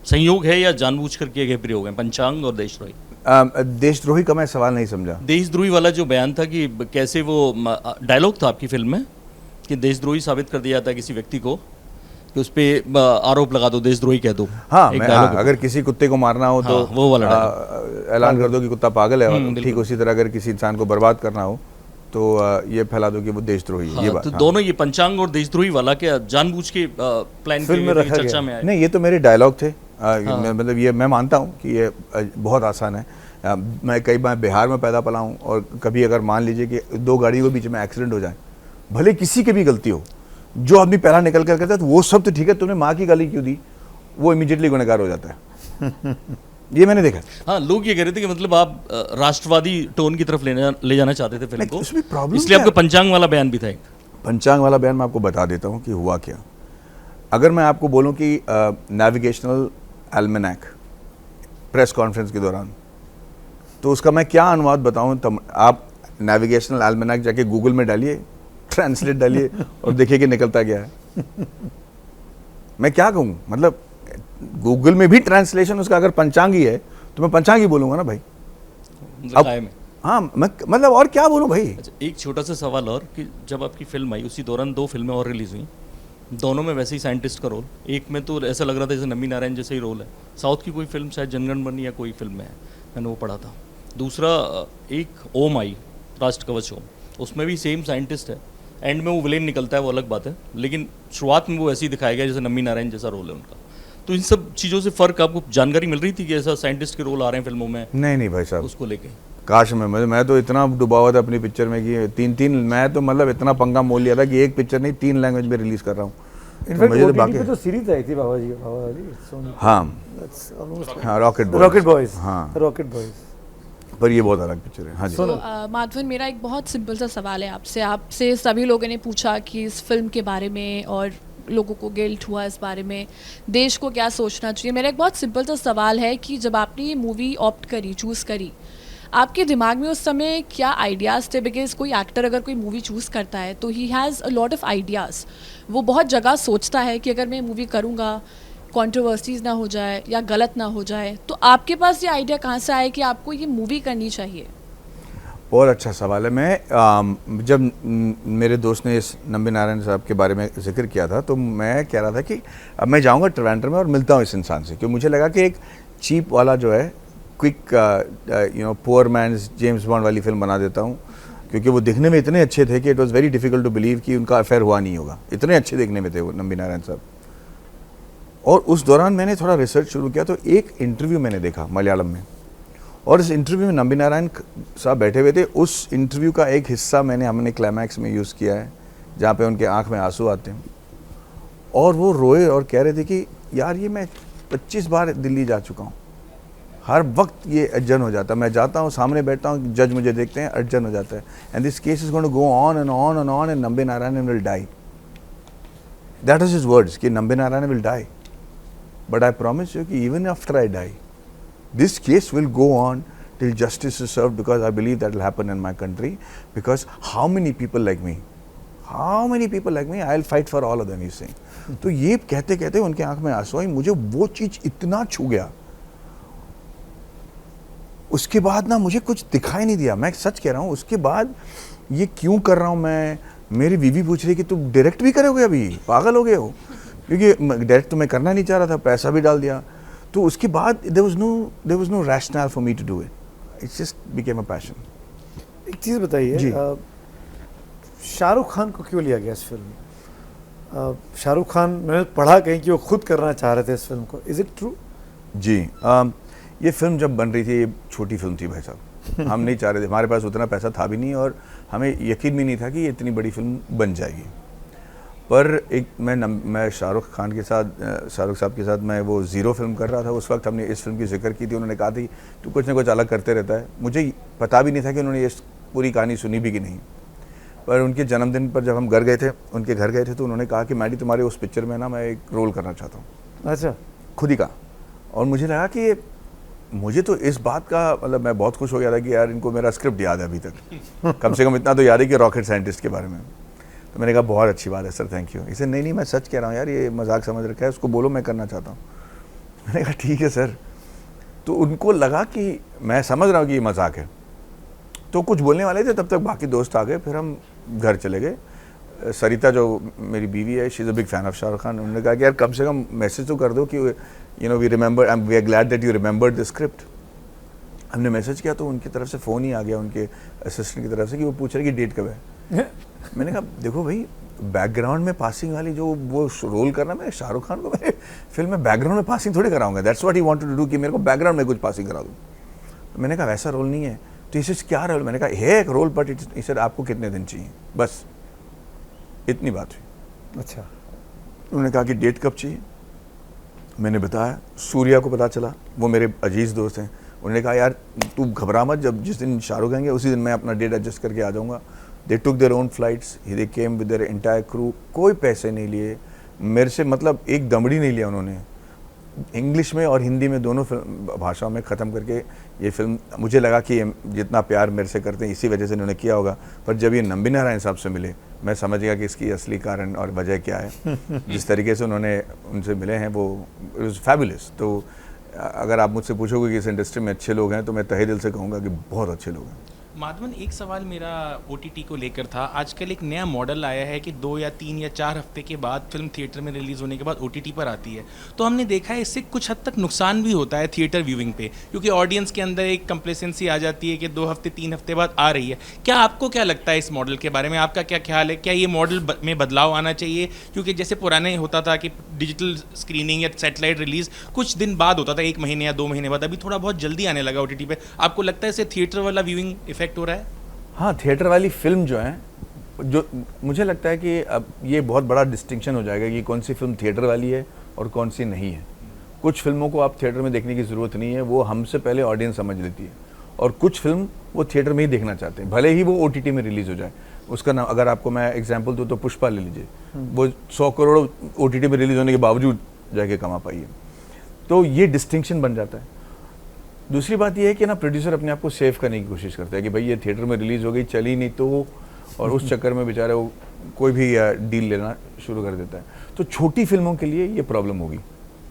संयोग है या जानबूझकर किए गए प्रयोग हैं, पंचांग और देशद्रोही? देशद्रोही का मैं सवाल नहीं समझा। देशद्रोही वाला जो बयान था कि कैसे वो डायलॉग था आपकी फिल्म में कि देशद्रोही साबित कर दिया जाता है किसी व्यक्ति को कि उस पर आरोप लगा दो, देशद्रोही कह दो। हाँ, अगर किसी कुत्ते को मारना हो तो वो वाला ऐलान कर दो कि कुत्ता पागल है। ठीक उसी तरह अगर किसी इंसान को बर्बाद करना हो तो ये फैला दो कि वो देशद्रोही है। ये बात तो दोनों ये पंचांग और देशद्रोही वाला क्या जानबूझ के प्लान फिल्म में रखा चर्चा में आया? नहीं, ये तो मेरे डायलॉग थे। मतलब ये मैं मानता हूँ कि ये बहुत आसान है। मैं कई बार बिहार में पैदा पला हूँ, और कभी अगर मान लीजिए कि दो गाड़ियों के बीच में एक्सीडेंट हो जाए, भले किसी की भी गलती हो, जो आदमी पहला निकल कर करता है तो वो सब तो ठीक है, तुमने माँ की गाली क्यों दी, वो इमीडिएटली गुनहगार हो जाता है। ये मैंने देखा। हाँ, लोग ये कह रहे थे कि मतलब आप राष्ट्रवादी टोन की तरफ ले जाना चाहते थे फिल्म को, इसलिए आपका पंचांग वाला बयान भी था। एक पंचांग वाला बयान मैं आपको बता देता हूँ कि हुआ क्या। अगर मैं आपको बोलूँ कि नेविगेशनल एल्मेनैक प्रेस कॉन्फ्रेंस के दौरान, तो उसका मैं क्या अनुवाद बताऊँ? आप नेविगेशनल एल्मेनैक जाके गूगल में डालिए, ट्रांसलेट डालिए और देखिए कि निकलता क्या है। मैं क्या कहूँ? मतलब गूगल में भी ट्रांसलेशन उसका अगर पंचांगी है तो मैं पंचांगी बोलूँगा ना भाई। अब हाँ, मैं मतलब और क्या बोलूँ भाई। अच्छा, एक छोटा सा सवाल और कि जब आपकी फिल्म आई उसी दौरान दो फिल्में और रिलीज हुई, दोनों में वैसे ही साइंटिस्ट का रोल, एक में तो ऐसा लग रहा था जैसे नंबी नारायण जैसे ही रोल है। साउथ की कोई फिल्म शायद जनगण मन या कोई फिल्म में है, मैंने वो पढ़ा था। दूसरा एक ओम आई, राष्ट्र कवच ओम, उसमें भी सेम साइंटिस्ट है, एंड में वो विलेन निकलता है, वो अलग बात है, लेकिन शुरुआत में वो ऐसे ही दिखाया गया जैसे नंबी नारायण जैसा रोल है उनका। तो इन सब चीज़ों से फ़र्क आपको जानकारी मिल रही थी कि ऐसा साइंटिस्ट के रोल आ रहे हैं फिल्मों में? नहीं भाई साहब, उसको लेके काश मैं तो इतना डूबा हुआ था अपनी पिक्चर में कि तीन मैं तो मतलब इतना पंगा मोल लिया था कि एक पिक्चर नहीं 3 लैंग्वेज में रिलीज कर रहा हूँ। इनफैक्ट OTT पे तो सीरीज आई थी बाबा जी वाली। हाँ, रॉकेट बॉयज। हाँ, रॉकेट बॉयज, पर ये बहुत अलग पिक्चर है। हाँ जी। माधवन, मेरा एक बहुत सिंपल सा सवाल है आपसे सभी लोगों ने पूछा कि इस फिल्म के बारे में और लोगों को गिल्ट हुआ इस बारे में, देश को क्या सोचना चाहिए। मेरा एक बहुत सिंपल सा सवाल है कि जब आपने ये मूवी ऑप्ट करी, चूज़ करी, आपके दिमाग में उस समय क्या आइडियाज़ थे? बिकॉज कोई एक्टर अगर कोई मूवी चूज़ करता है तो he has a lot of ideas, वो बहुत जगह सोचता है कि अगर मैं मूवी करूँगा कंट्रोवर्सीज ना हो जाए या गलत ना हो जाए। तो आपके पास ये आइडिया कहाँ से आया कि आपको ये मूवी करनी चाहिए? बहुत अच्छा सवाल है। मैं जब मेरे दोस्त ने इस नंबी नारायण साहब के बारे में जिक्र किया था तो मैं कह रहा था कि अब मैं जाऊंगा ट्रिवेंड्रम में और मिलता हूं इस इंसान से, क्योंकि मुझे लगा कि एक चीप वाला जो है quick poor man's James Bond वाली फिल्म बना देता हूं, क्योंकि वो दिखने में इतने अच्छे थे कि it was very difficult to believe कि उनका अफेयर हुआ नहीं होगा, इतने अच्छे देखने में थे वो नंबी नारायण साहब। और उस दौरान मैंने थोड़ा रिसर्च शुरू किया, तो एक इंटरव्यू मैंने देखा मलयालम में, और इस इंटरव्यू में नंबी नारायण साहब बैठे हुए थे। उस इंटरव्यू का एक हिस्सा हमने क्लाइमैक्स में यूज़ किया है, जहाँ पे उनके आँख में आंसू आते हैं और वो रोए और कह रहे थे कि यार ये मैं 25 बार दिल्ली जा चुका हूँ, हर वक्त ये अर्जन हो जाता है, मैं जाता हूँ सामने बैठता हूँ, जज मुझे देखते हैं, अर्जन हो जाता है, and this case is going to go on and on and on and Nambi Narayan will die. That was his words कि Nambi Narayan will die, but I promise you कि even after I die this case will go on till justice is served, because I believe that will happen in my country, because how many people like me I'll fight for all of them, he's saying. तो ये कहते कहते उनके आंख में आंसू आई, मुझे वो चीज इतना छू गया। उसके बाद ना मुझे कुछ दिखाई नहीं दिया, मैं सच कह रहा हूँ। उसके बाद ये क्यों कर रहा हूँ मैं, मेरी बीवी पूछ रही कि तुम डायरेक्ट भी करोगे, अभी पागल हो गए हो, क्योंकि डायरेक्ट तो मैं करना नहीं चाह रहा था, पैसा भी डाल दिया। तो उसके बाद there was no rationale for me to do it. It just became a passion. एक चीज़ बताइए, शाहरुख खान को क्यों लिया गया इस फिल्म में? शाहरुख खान, मैंने पढ़ा कहीं कि वो खुद करना चाह रहे थे इस फिल्म को, इज इट ट्रू? जी, ये फिल्म जब बन रही थी, ये छोटी फिल्म थी भाई साहब, हम नहीं चाह रहे थे, हमारे पास उतना पैसा था भी नहीं और हमें यकीन भी नहीं था कि ये इतनी बड़ी फिल्म बन जाएगी। पर एक मैं शाहरुख खान के साथ, शाहरुख साहब के साथ मैं वो ज़ीरो फिल्म कर रहा था, उस वक्त हमने इस फिल्म की जिक्र की थी, उन्होंने कहा थी तू कुछ ना कुछ अलग करते रहता है। मुझे पता भी नहीं था कि उन्होंने ये पूरी कहानी सुनी भी कि नहीं, पर उनके जन्मदिन पर जब हम उनके घर गए थे तो उन्होंने कहा कि मैडी तुम्हारे उस पिक्चर में ना मैं एक रोल करना चाहता हूँ। अच्छा, खुद ही कहा। और मुझे लगा कि मुझे तो इस बात का मतलब मैं बहुत खुश हो गया था कि यार इनको मेरा स्क्रिप्ट याद है अभी तक, कम से कम इतना तो याद है कि रॉकेट साइंटिस्ट के बारे में। तो मैंने कहा बहुत अच्छी बात है सर, थैंक यू। इसे नहीं मैं सच कह रहा हूँ यार, ये मजाक समझ रखा है, उसको बोलो मैं करना चाहता हूँ। मैंने कहा ठीक है सर। तो उनको लगा कि मैं समझ रहा हूँ कि ये मजाक है, तो कुछ बोलने वाले थे, तब तक बाकी दोस्त आ गए, फिर हम घर चले गए। सरिता जो मेरी बीवी है, she is a big fan of Shahrukh Khan. उन्होंने कहा कि यार कम से कम मैसेज तो कर दो कि you know we remember, we are glad that you remembered the script. हमने मैसेज किया तो उनकी तरफ से फ़ोन ही आ गया, उनके असिस्टेंट की तरफ से, कि वो पूछ रहे कि डेट कब है। मैंने कहा देखो भाई, बैकग्राउंड में पासिंग वाली जो वो रोल करना, मैं शाहरुख खान को मेरे फिल्म में बैकग्राउंड में पासिंग थोड़ी कराऊंगा, that's what he wanted to do, कि मेरे को बैकग्राउंड में कुछ पासिंग करा दूँ। मैंने कहा वैसा रोल नहीं है। तो इसे क्या रोल? मैंने कहा है एक रोल, बट इसे आपको कितने दिन चाहिए, बस इतनी बात हुई। अच्छा। उन्होंने कहा कि डेट कब चाहिए, मैंने बताया। सूर्या को पता चला, वो मेरे अजीज़ दोस्त हैं, उन्होंने कहा यार तू घबरा मत, जब जिस दिन शाहरुख आएंगे उसी दिन मैं अपना डेट एडजस्ट करके आ जाऊँगा। They took their own flights, they came with their entire crew, कोई पैसे नहीं लिए मेरे से, मतलब एक दमड़ी नहीं लिया उन्होंने। इंग्लिश में और हिंदी में दोनों भाषाओं में ख़त्म करके ये फिल्म, मुझे लगा कि जितना प्यार मेरे से करते हैं इसी वजह से इन्होंने किया होगा। पर जब ये नंबी नारायण साहब से मिले, मैं समझ गया कि इसकी असली कारण और वजह क्या है। जिस तरीके से उन्होंने उनसे मिले हैं वो इट वाज फैबुलस। तो अगर आप मुझसे पूछोगे कि इस इंडस्ट्री में अच्छे लोग हैं, तो मैं तहे दिल से कहूँगा कि बहुत अच्छे लोग हैं। माधवन, एक सवाल मेरा OTT को लेकर था। आजकल एक नया मॉडल आया है कि 2 या 3 या 4 हफ्ते के बाद फिल्म थिएटर में रिलीज़ होने के बाद OTT पर आती है। तो हमने देखा है इससे कुछ हद तक नुकसान भी होता है थिएटर व्यूइंग पे, क्योंकि ऑडियंस के अंदर एक कंप्लेसेंसी आ जाती है कि 2 हफ्ते 3 हफ्ते बाद आ रही है। क्या आपको क्या लगता है इस मॉडल के बारे में, आपका क्या ख्याल है? क्या ये मॉडल में बदलाव आना चाहिए? क्योंकि जैसे पुराने होता था कि डिजिटल स्क्रीनिंग या सेटेलाइट रिलीज़ कुछ दिन बाद होता था, 1 महीने या 2 महीने बाद, अभी थोड़ा बहुत जल्दी आने लगा OTT पे। आपको लगता है इससे थिएटर वाला व्यूइंग इफेक्ट हो रहा है? हाँ, थिएटर वाली फिल्म जो है, जो मुझे लगता है कि अब ये बहुत बड़ा डिस्टिंक्शन हो जाएगा कि कौन सी फिल्म थिएटर वाली है और कौन सी नहीं है। कुछ फिल्मों को आप थिएटर में देखने की ज़रूरत नहीं है, वो हमसे पहले ऑडियंस समझ लेती है, और कुछ फिल्म वो थिएटर में ही देखना चाहते हैं, भले ही वो OTT में रिलीज़ हो जाए। उसका नाम अगर आपको मैं एग्जाम्पल दूँ तो पुष्पा ले लीजिए, वो 100 करोड़ OTT में रिलीज़ होने के बावजूद जाके कमा पाई है। तो ये डिस्टिंक्शन बन जाता है। दूसरी बात यह है कि ना प्रोड्यूसर अपने आप को सेव करने की कोशिश करता है कि भाई ये थिएटर में रिलीज़ हो गई, चली नहीं तो, और उस चक्कर में बेचारे वो कोई भी डील लेना शुरू कर देता है। तो छोटी फिल्मों के लिए ये प्रॉब्लम होगी,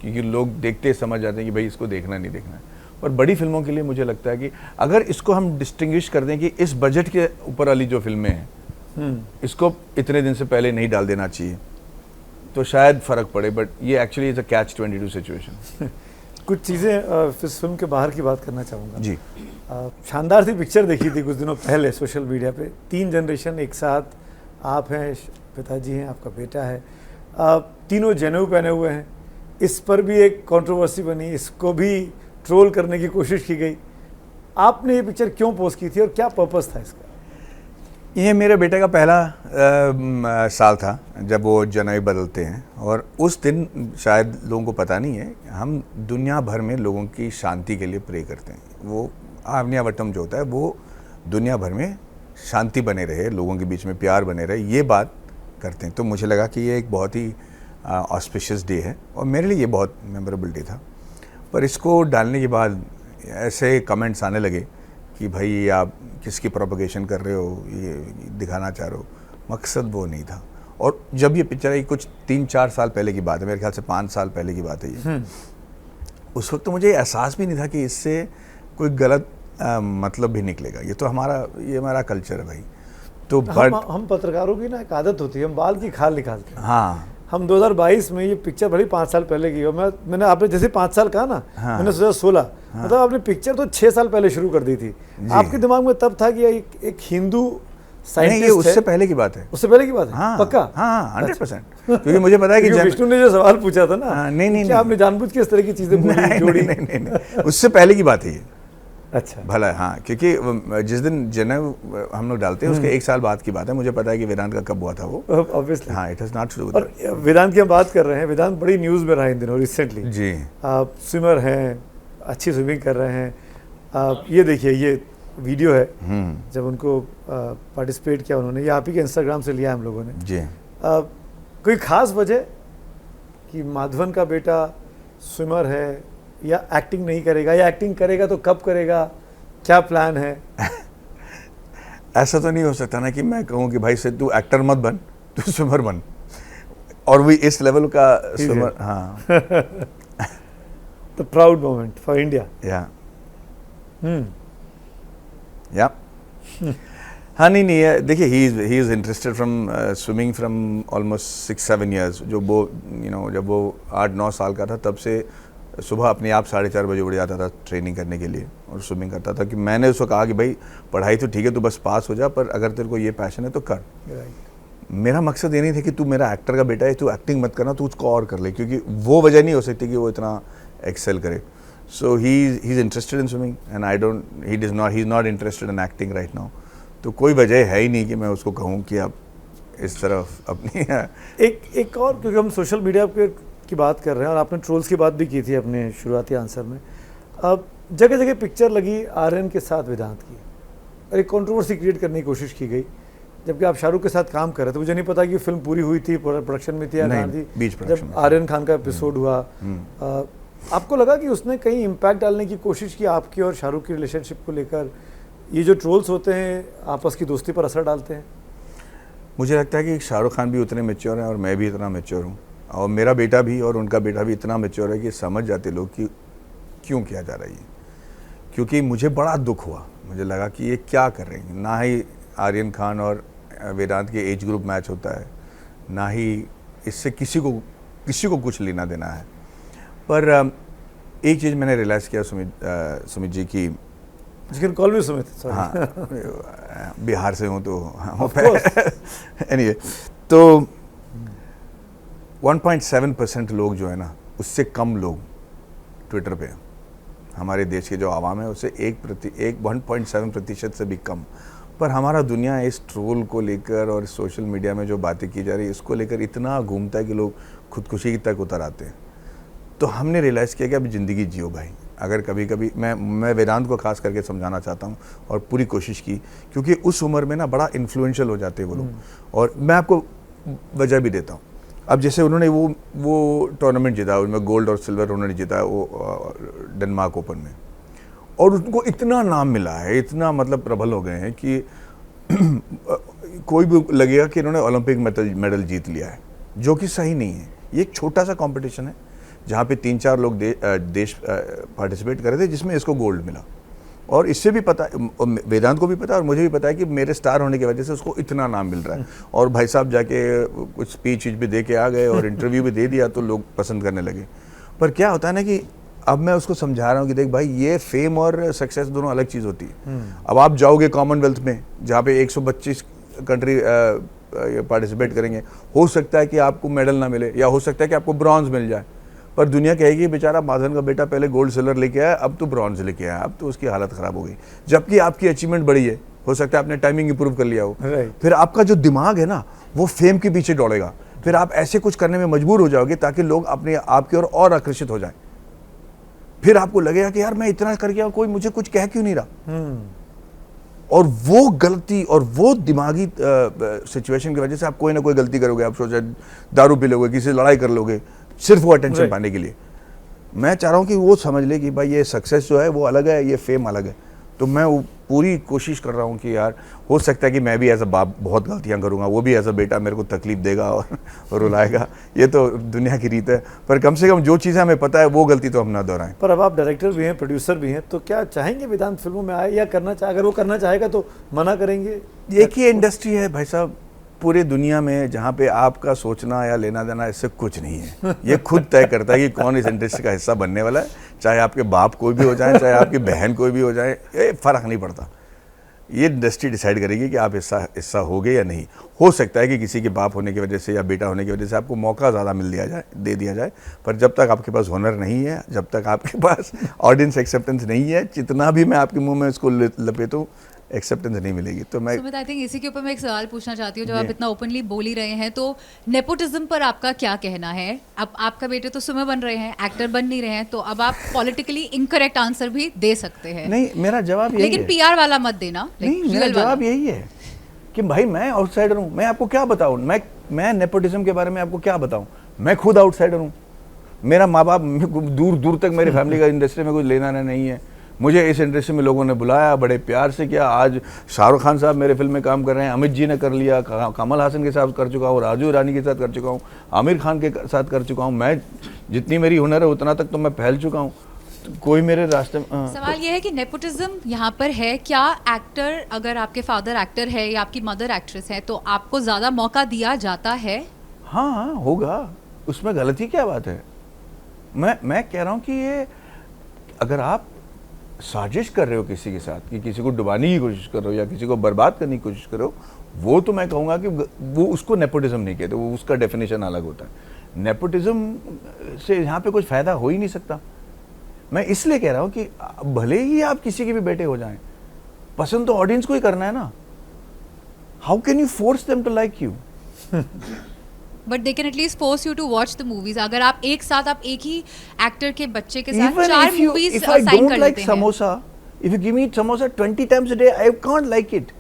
क्योंकि लोग देखते समझ जाते हैं कि भाई इसको देखना नहीं देखना है। पर बड़ी फिल्मों के लिए मुझे लगता है कि अगर इसको हम डिस्टिंग्विश कर दें कि इस बजट के ऊपर वाली जो फिल्में हैं इसको इतने दिन से पहले नहीं डाल देना चाहिए, तो शायद फ़र्क पड़े। बट ये actually is a catch 22 situation. कुछ चीज़ें इस फिल्म के बाहर की बात करना चाहूँगा जी। शानदार सी पिक्चर देखी थी कुछ दिनों पहले सोशल मीडिया पे, 3 जनरेशन एक साथ, आप हैं, पिताजी हैं, आपका बेटा है, तीनों जनेऊ पहने हुए हैं। इस पर भी एक कंट्रोवर्सी बनी, इसको भी ट्रोल करने की कोशिश की गई। आपने ये पिक्चर क्यों पोस्ट की थी और क्या पर्पस था इसका? ये मेरे बेटे का पहला साल था जब वो जनेऊ बदलते हैं, और उस दिन शायद लोगों को पता नहीं है, हम दुनिया भर में लोगों की शांति के लिए प्रे करते हैं। वो आर्यावटम जो होता है वो दुनिया भर में शांति बने रहे, लोगों के बीच में प्यार बने रहे, ये बात करते हैं। तो मुझे लगा कि ये एक बहुत ही ऑस्पिशियस डे है और मेरे लिए ये बहुत मेमोरेबल डे था। पर इसको डालने के बाद ऐसे कमेंट्स आने लगे कि भाई आप किसकी प्रोपगेशन कर रहे हो, ये दिखाना चाह रहे हो। मकसद वो नहीं था। और जब ये पिक्चर आई, कुछ 3-4 साल पहले की बात है, मेरे ख्याल से 5 साल पहले की बात है ये, उस वक्त तो मुझे एहसास भी नहीं था कि इससे कोई गलत मतलब भी निकलेगा। ये तो हमारा कल्चर है भाई। तो हम पत्रकारों की ना एक आदत होती है, हम बाल की खाल निकालते हैं। हाँ, हम 2022 में ये पिक्चर भले 5 साल पहले की, और मैंने आपने जैसे 5 साल कहा ना, हाँ। मैंने सोचा 16, मतलब आपने पिक्चर तो 6 साल पहले शुरू कर दी थी। आपके दिमाग में तब था कि एक हिंदू साइंटिस्ट है। उससे पहले की बात है। उससे पहले की बात है? हाँ, पक्का? हाँ, 100%। क्योंकि मुझे पता है कि विष्णु ने जो सवाल पूछा था ना, नहीं, आपने जानबूझ के इस तरह की चीजें जोड़ी? नहीं, उससे पहले की बात है ये। अच्छा, भला हाँ, क्योंकि जिस दिन जनेऊ हम लोग डालते हैं उसके 1 साल बाद की बात है। मुझे पता है कि वेदांत का कब हुआ था वो, ऑब्वियसली। हाँ, it has not to do with और वेदांत की हम बात कर रहे हैं। वेदांत बड़ी न्यूज़ में रहा इन दिनों रिसेंटली जी। आप स्विमर हैं, अच्छी स्विमिंग कर रहे हैं। आप ये देखिए, ये वीडियो है जब उनको पार्टिसिपेट किया उन्होंने, ये आप ही के इंस्टाग्राम से लिया हम लोगों ने जी। कोई खास वजह कि माधवन का बेटा स्विमर है, या एक्टिंग नहीं करेगा, या एक्टिंग करेगा तो कब करेगा, क्या प्लान है? ऐसा तो नहीं हो सकता ना कि मैं कहूँ कि भाई से तू एक्टर मत बन, तू स्विमर बन, और भी इस लेवल का स्विमर। हाँ, the proud moment for India. या हाँ, नहीं, देखिए, ही is interested from swimming from almost 6-7 years. जो वो जब वो 8-9 साल का था, तब से सुबह अपने आप 4:30 बजे उठ जाता था ट्रेनिंग करने के लिए और स्विमिंग करता था। कि मैंने उसको कहा कि भाई पढ़ाई तो ठीक है, तू बस पास हो जा, पर अगर तेरे को ये पैशन है तो कर। मेरा मकसद ये नहीं था कि तू मेरा एक्टर का बेटा है, तू एक्टिंग मत करना, तू उसको और कर ले, क्योंकि वो वजह नहीं हो सकती कि वो इतना एक्सेल करे। So he is interested in swimming and he is not interested in acting right now. तो कोई वजह है ही नहीं कि मैं उसको कहूँ कि आप इस तरफ अपनी एक और, क्योंकि हम सोशल मीडिया की बात कर रहे हैं और आपने ट्रोल्स की बात भी की थी अपने शुरुआती आंसर में। अब जगह जगह पिक्चर लगी आर्यन के साथ वेदांत की, और एक कंट्रोवर्सी क्रिएट करने की कोशिश की गई, जबकि आप शाहरुख के साथ काम कर रहे थे। मुझे नहीं पता कि फिल्म पूरी हुई थी, प्रोडक्शन में थी या नहीं थी, बीच प्रोडक्शन जब आर्यन खान का एपिसोड हुआ। आपको लगा कि उसने कहीं इम्पैक्ट डालने की कोशिश की आपकी और शाहरुख की रिलेशनशिप को लेकर? ये जो ट्रोल्स होते हैं आपस की दोस्ती पर असर डालते हैं? मुझे लगता है कि शाहरुख खान भी उतने मैच्योर हैं और मैं भी इतना मैच्योर हूँ, और मेरा बेटा भी और उनका बेटा भी इतना मैच्योर है कि समझ जाते लोग कि क्यों किया जा रहा है ये। क्योंकि मुझे बड़ा दुख हुआ, मुझे लगा कि ये क्या कर रहे हैं। ना ही आर्यन खान और वेदांत के एज ग्रुप मैच होता है, ना ही इससे किसी को कुछ लेना देना है। पर एक चीज़ मैंने रियलाइज़ किया सुमित जी की, कॉल भी सुमित, हाँ, बिहार से हूँ तो एनीवे, तो 1.7% लोग जो है ना, उससे कम लोग ट्विटर पे हमारे देश के जो आवाम है, उससे 1.7% से भी कम। पर हमारा दुनिया इस ट्रोल को लेकर और सोशल मीडिया में जो बातें की जा रही है, इसको लेकर इतना घूमता है कि लोग खुदकुशी तक उतर आते हैं। तो हमने रियलाइज़ किया कि अभी ज़िंदगी जियो भाई। अगर कभी कभी मैं वेदांत को खास करके समझाना चाहता हूँ, और पूरी कोशिश की, क्योंकि उस उम्र में ना बड़ा इन्फ्लुएंशियल हो जाते हैं वो लोग। और मैं आपको वजह भी देता हूँ। अब जैसे उन्होंने वो टूर्नामेंट जीता, उनमें गोल्ड और सिल्वर उन्होंने जीता वो डेनमार्क ओपन में, और उनको इतना नाम मिला है, इतना मतलब प्रबल हो गए हैं कि कोई भी लगेगा कि इन्होंने ओलंपिक मेडल जीत लिया है, जो कि सही नहीं है। ये एक छोटा सा कंपटीशन है जहाँ पे 3-4 लोग देश पार्टिसिपेट कर रहे थे, जिसमें इसको गोल्ड मिला। और इससे भी पता, वेदांत को भी पता और मुझे भी पता है कि मेरे स्टार होने की वजह से उसको इतना नाम मिल रहा है। और भाई साहब जाके कुछ स्पीच भी दे के आ गए और इंटरव्यू भी दे दिया, तो लोग पसंद करने लगे। पर क्या होता है ना कि अब मैं उसको समझा रहा हूँ कि देख भाई, ये फेम और सक्सेस दोनों अलग चीज़ होती है। अब आप जाओगे कॉमनवेल्थ में जहाँ पे 125 कंट्री पार्टिसिपेट करेंगे, हो सकता है कि आपको मेडल ना मिले, या हो सकता है कि आपको ब्रॉन्ज मिल जाए, पर दुनिया कहेगी बेचारा माधवन का बेटा पहले गोल्ड सिल्वर लेके आया, अब तो ब्रॉन्ज लेके आया, अब तो उसकी हालत ख़राब हो गई। जबकि आपकी अचीवमेंट बड़ी है, हो सकता है आपने टाइमिंग इंप्रूव कर लिया हो। फिर आपका जो दिमाग है ना, वो फेम के पीछे दौड़ेगा, फिर आप ऐसे कुछ करने में मजबूर हो जाओगे ताकि लोग अपने आपकी ओर और आकर्षित हो जाएं। फिर आपको लगेगा कि यार मैं इतना कर गया, कोई मुझे कुछ कह क्यों नहीं रहा। और वो गलती और वो दिमागी सिचुएशन की वजह से आप कोई ना कोई गलती करोगे। आप सोचा दारू पी लोगे, किसी से लड़ाई कर लोगे, सिर्फ वो अटेंशन पाने के लिए। मैं चाह रहा हूँ कि वो समझ ले कि भाई ये सक्सेस जो है वो अलग है, ये फेम अलग है। तो मैं पूरी कोशिश कर रहा हूँ कि यार हो सकता है कि मैं भी एज अ बाप बहुत गलतियाँ करूँगा, वो भी एज अ बेटा मेरे को तकलीफ देगा और रुलाएगा, ये तो दुनिया की रीत है। पर कम से कम जो चीज़ें हमें पता है वो गलती तो हम ना दोहराएं। पर अब आप डायरेक्टर भी हैं, प्रोड्यूसर भी हैं, तो क्या चाहेंगे वेदांत फिल्मों में आए, या करना चाहे, अगर वो करना चाहेगा तो मना करेंगे? एक ही इंडस्ट्री है भाई साहब पूरे दुनिया में जहाँ पे आपका सोचना या लेना देना इससे कुछ नहीं है। ये खुद तय करता है कि कौन इस इंडस्ट्री का हिस्सा बनने वाला है। चाहे आपके बाप कोई भी हो जाए, चाहे आपकी बहन कोई भी हो जाए, ये फ़र्क नहीं पड़ता। ये इंडस्ट्री डिसाइड करेगी कि आप हिस्सा होगे या नहीं। हो सकता है कि किसी के बाप होने की वजह से या बेटा होने की वजह से आपको मौका ज़्यादा दे दिया जाए, पर जब तक आपके पास हुनर नहीं है, जब तक आपके पास ऑडियंस एक्सेप्टेंस नहीं है, जितना भी मैं आपके मुंह में इसको लपेटूं, एक्सेप्टेंस नहीं मिलेगी। तो मैं आई थिंक इसी के ऊपर मैं एक सवाल पूछना चाहती हूँ। जब आप इतना ओपनली बोल ही रहे हैं, तो नेपोटिज्म पर आपका क्या कहना है? अब आपका बेटे तो सुमे बन रहे हैं, एक्टर बन नहीं रहे हैं, तो अब आप पॉलिटिकली इनकरेक्ट आंसर भी दे सकते हैं। नहीं, मेरा जवाब यही लेकिन है। पीआर वाला मत देना। नहीं, मेरा जवाब यही है कि भाई मैं आउटसाइडर हूँ। मैं आपको क्या बताऊँ, मैं नेपोटिज्म के बारे में आपको क्या बताऊँ? मैं खुद आउटसाइडर हूँ। मेरा माँ बाप दूर दूर तक मेरी फैमिली का इंडस्ट्री में कुछ लेना नहीं है। मुझे इस इंडस्ट्री में लोगों ने बुलाया, बड़े प्यार से किया। आज शाहरुख खान साहब मेरे फिल्म में काम कर रहे हैं, अमित जी ने कर लिया, कमल हासन के साथ कर चुका हूँ, राजू रानी के साथ कर चुका हूँ, आमिर खान के साथ कर चुका हूँ। मैं जितनी मेरी हुनर है उतना तक तो मैं फैल चुका हूँ। तो कोई मेरे रास्ते में सवाल ये है कि नेपोटिज्म यहाँ पर है क्या? एक्टर, अगर आपके फादर एक्टर है या आपकी मदर एक्ट्रेस है, तो आपको ज़्यादा मौका दिया जाता है? हाँ, होगा, उसमें गलती क्या बात है? मैं कह रहा हूँ कि ये अगर आप साजिश कर रहे हो किसी के साथ, कि किसी को डुबाने की कोशिश कर रहे हो या किसी को बर्बाद करने की कोशिश कर रहे हो, वो तो मैं कहूँगा कि वो उसको नेपोटिज्म नहीं कहते, वो उसका डेफिनेशन अलग होता है। नेपोटिज्म से यहाँ पे कुछ फ़ायदा हो ही नहीं सकता। मैं इसलिए कह रहा हूँ कि भले ही आप किसी के भी बेटे हो जाएं, पसंद तो ऑडियंस को ही करना है ना। How can you force them to like you? But they can at least force you to watch the movies. अगर आप एक साथ आप एक ही एक्टर के बच्चे के साथ 4 मूवीज साइन कर लेते हैं। samosa, if you give me samosa 20 times a day, I can't like it.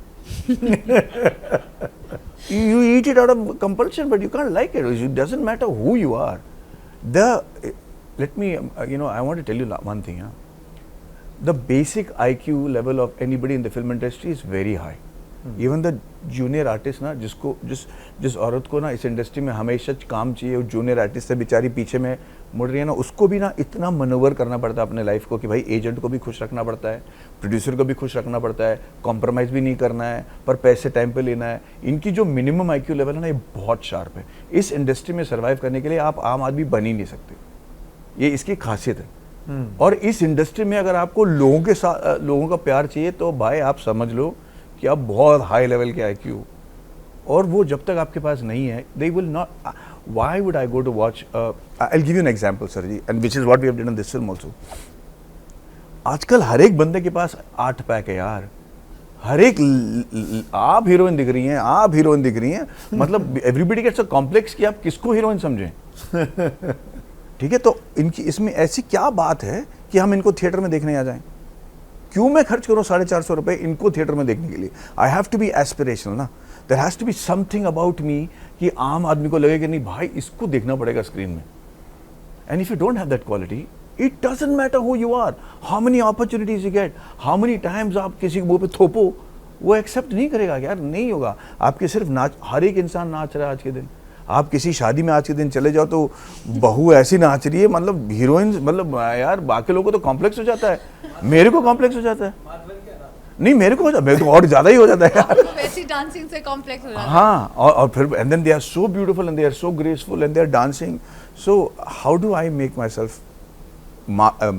You eat it out of compulsion, but you can't like it. It doesn't matter who you are. Let me, I want to tell you one thing. The basic IQ level of anybody in the film industry is very high. Even the junior artist ना, जिस औरत को ना इस industry में हमेशा काम चाहिए, वो जूनियर आर्टिस्ट से बेचारी पीछे में मुड़ रही है ना, उसको भी ना इतना मनोवर करना पड़ता है अपने लाइफ को कि भाई एजेंट को भी खुश रखना पड़ता है, प्रोड्यूसर को भी खुश रखना पड़ता है, कॉम्प्रोमाइज़ भी नहीं करना है, पर पैसे टाइम पे लेना है। इनकी जो मिनिमम IQ लेवल है ना, ये बहुत शार्प है। इस इंडस्ट्री में सर्वाइव करने के लिए आप आम आदमी बन ही नहीं सकते, ये इसकी खासियत है। और इस इंडस्ट्री में अगर आपको लोगों का प्यार चाहिए, तो भाई आप समझ लो कि आप बहुत हाई लेवल के IQ, और वो जब तक आपके पास नहीं है, they will not. Why would I go to watch? I'll give you an example, sir ji, and which is what we have done in this film also. आजकल हर एक बंदे के पास 8 पैक है यार। हर एक आप हीरोइन दिख रही हैं, आप हीरोइन दिख रही हैं, मतलब एवरीबडी गेट्स अ कॉम्प्लेक्स कि आप किसको हीरोइन समझें। ठीक है, तो इसमें ऐसी क्या बात है कि हम इनको थिएटर में देखने आ जाएं? क्यों मैं खर्च करूँ 450 रुपए इनको थिएटर में देखने के लिए? I have to be aspirational ना, there has to be something about me कि आम आदमी को लगे कि नहीं भाई इसको देखना पड़ेगा स्क्रीन में। And if you don't have that quality, it doesn't matter who you are, how many opportunities you get, how many times आप किसी के मुंह पे थोपो, वो एक्सेप्ट नहीं करेगा यार, नहीं होगा। आपके सिर्फ नाच, हर एक इंसान नाच रहा है आज के दिन। आप किसी शादी में आज के दिन चले जाओ तो बहू ऐसी नाच रही है, मतलब हीरोइन, मतलब यार बाकी लोगों को तो कॉम्प्लेक्स हो जाता है, मेरे को कॉम्प्लेक्स हो जाता है। नहीं, मेरे को तो और ज्यादा ही हो जाता है यार। वैसी डांसिंग से कॉम्प्लेक्स हो जाता है। हाँ, और फिर and then they are so beautiful and they are so graceful and they are dancing. So how do I make myself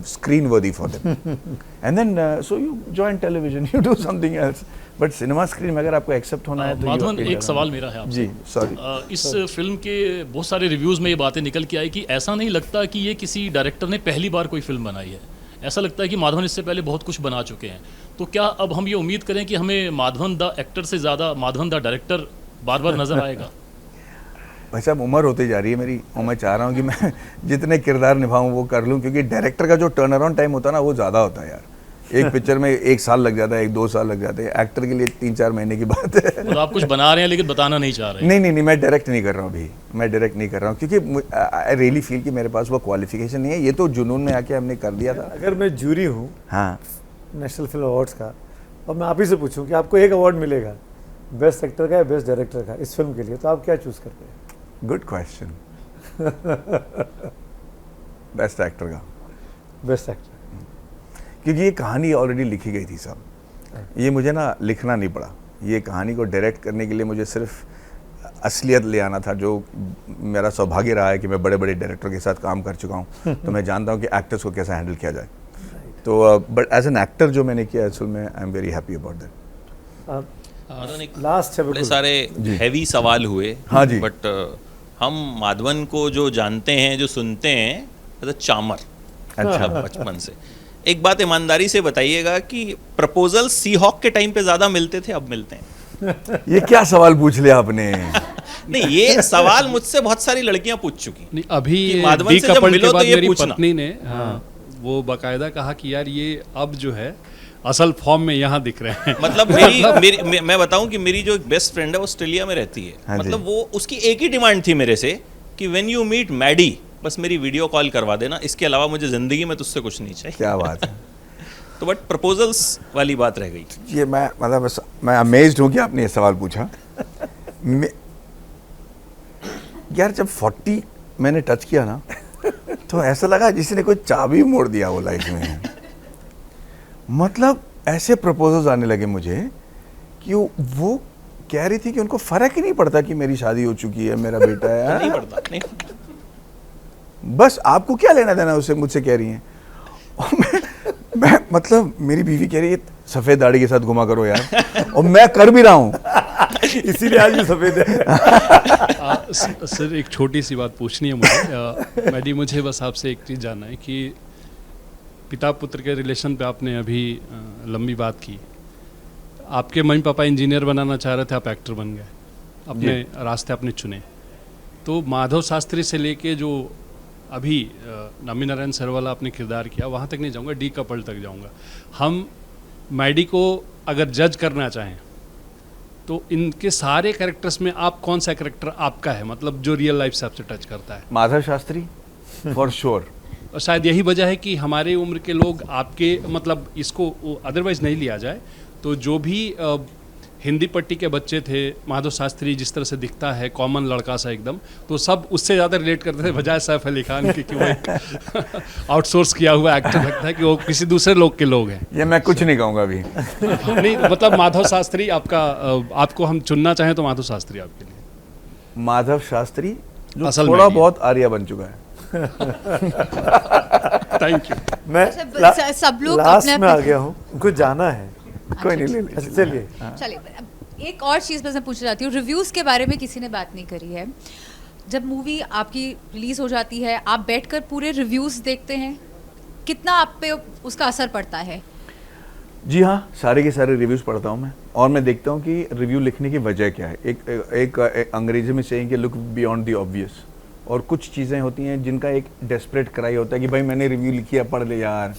screen worthy for them. And then so you join television, you do something else. But cinema screen में अगर आपको accept होना है तो माधवन, एक सवाल मेरा है आपसे। जी सॉरी। इस फिल्म के बहुत सारे रिव्यूज़ में ये बातें निकल के आई कि ऐसा नहीं लगता कि ये किसी डायरेक्टर ने पहली बार कोई फिल्म बनाई है, ऐसा लगता है कि माधवन इससे पहले बहुत कुछ बना चुके हैं। तो क्या अब हम ये उम्मीद करें कि हमें माधवन द एक्टर से ज़्यादा माधवन द डायरेक्टर बार बार नजर आएगा? भाई साहब, उम्र होती जा रही है मेरी और मैं चाह रहा हूँ कि मैं जितने किरदार निभाऊँ वो कर लूँ, क्योंकि डायरेक्टर का जो टर्न अराउंड टाइम होता है ना वो ज़्यादा होता है यार। एक पिक्चर में 1 साल लग जाता है, 2 साल लग जाते हैं, एक्टर के लिए 3-4 महीने की बात है। तो आप कुछ बना रहे हैं लेकिन बताना नहीं चाह रहे? नहीं, मैं डायरेक्ट नहीं कर रहा हूँ अभी, मैं डायरेक्ट नहीं कर रहा हूँ क्योंकि आई रियली फील कि मेरे पास वो क्वालिफिकेशन नहीं है। ये तो जुनून में आके हमने कर दिया था। अगर मैं जूरी हूँ हाँ नेशनल फिल्म अवार्ड्स का और मैं आप ही से पूछूं कि आपको एक अवार्ड मिलेगा बेस्ट एक्टर का या बेस्ट डायरेक्टर का इस फिल्म के लिए, तो आप क्या चूज करते हैं? Good question. बेस्ट एक्टर का। बेस्ट एक्टर, क्योंकि ये कहानी ऑलरेडी लिखी गई थी साहब, ये मुझे ना लिखना नहीं पड़ा। ये कहानी को डायरेक्ट करने के लिए मुझे सिर्फ असलियत ले आना था, जो मेरा सौभाग्य रहा है कि मैं बड़े बड़े डायरेक्टर के साथ काम कर चुका हूँ। तो मैं जानता हूँ कि एक्टर्स को कैसे हैंडल किया जाए। तो बट एज एन एक्टर जो मैंने किया असल में I am very happy about that. Last बड़े सारे हैवी सवाल हुए। हाँ जी। बट हम माधवन को जो जानते हैं, जो सुनते हैं, तो चामर अच्छा बचपन से। एक बात ईमानदारी से बताइएगा कि प्रपोजल सी हॉक के टाइम पे ज्यादा मिलते थे, अब मिलते हैं? ये क्या सवाल पूछ लिया आपने? नहीं, ये सवाल मुझसे बहुत सारी लड़कियां पूछ चुकी। नहीं, अभी माधवन डी से जब कपल मिलो के तो बाद ये मेरी पूछना। पत्नी ने वो बाकायदा कहा कि यार ये अब जो है असल फॉर्म में यहाँ दिख रहे हैं। मतलब मैं बताऊं कि मेरी जो एक बेस्ट फ्रेंड है वो ऑस्ट्रेलिया में रहती है। हाँ मतलब वो उसकी एक ही डिमांड थी मेरे से कि व्हेन यू मीट मैडी बस मेरी वीडियो कॉल करवा देना, इसके अलावा मुझे जिंदगी में तुझसे कुछ नहीं चाहिए। क्या बात है। तो बट प्रपोजल्स वाली बात रह गई। ये मैं अमेज्ड हूँ कि आपने ये सवाल पूछा। यार जब 40 मैंने टच किया ना तो ऐसा लगा जिसी ने कोई चाबी मोड़ दिया वो लाइफ में। मतलब ऐसे प्रपोजल्स आने लगे मुझे कि वो कह रही थी कि उनको फर्क ही नहीं पड़ता कि मेरी शादी हो चुकी है, मेरा बेटा है। नहीं पड़ता, नहीं। बस आपको क्या लेना देना उससे, मुझसे कह रही हैं। और मैं मतलब मेरी बीवी कह रही है सफेद दाढ़ी के साथ घुमा करो यार, और मैं कर भी रहा हूँ। इसीलिए आज भी सफेद है। सर एक छोटी सी बात पूछनी है मुझे। मैडी, मुझे बस आपसे एक चीज़ जानना है कि पिता पुत्र के रिलेशन पे आपने अभी लंबी बात की। आपके मम्मी पापा इंजीनियर बनाना चाह रहे थे, आप एक्टर बन गए, अपने रास्ते आपने चुने। तो माधव शास्त्री से लेके जो अभी नमी नारायण सर वाला आपने किरदार किया, वहाँ तक नहीं जाऊँगा, डी कपल तक जाऊँगा। हम मैडी को अगर जज करना चाहें तो इनके सारे कैरेक्टर्स में आप कौन सा कैरेक्टर आपका है, मतलब जो रियल लाइफ से आपसे टच करता है? Madhav Shastri for sure. और शायद यही वजह है कि हमारे उम्र के लोग आपके, मतलब इसको अदरवाइज नहीं लिया जाए तो जो भी हिंदी पट्टी के बच्चे थे, माधव शास्त्री जिस तरह से दिखता है, कॉमन लड़का सा एकदम, तो सब उससे ज़्यादा रिलेट करते थे बजाय सैफ अली खान के कि वो एक आउटसोर्स किया हुआ एक्टर लगता है कि वो किसी दूसरे लोग के लोग हैं। ये मैं कुछ नहीं कहूँगा अभी। नहीं मतलब माधव शास्त्री आपका, आपको हम चुनना चाहें तो माधव शास्त्री आपके लिए। माधव शास्त्री जो असल थोड़ा में बहुत आर्या बन चुका है। Thank you. मैं सब लोग लास्ट अपने में आ गया हूँ, उनको जाना है। कोई नहीं, ले अच्छा चलिए। चलिए, अब एक और चीज़ बस मैं पूछना चाहती हूँ। रिव्यूज़ के बारे में किसी ने बात नहीं करी है। जब मूवी आपकी रिलीज़ हो जाती है, आप बैठकर पूरे रिव्यूज़ देखते हैं, कितना आप पे उसका असर पड़ता है? जी हाँ, सारे के सारे रिव्यूज़ पढ़ता हूँ मैं, और मैं देखता हूँ कि रिव्यू लिखने की वजह क्या है। एक अंग्रेजी में सेइंग कि लुक बियॉन्ड द ऑब्वियस। और कुछ चीज़ें होती हैं जिनका एक डेस्परेट क्राई होता है कि भाई मैंने रिव्यू लिखी है, पढ़ ले यार,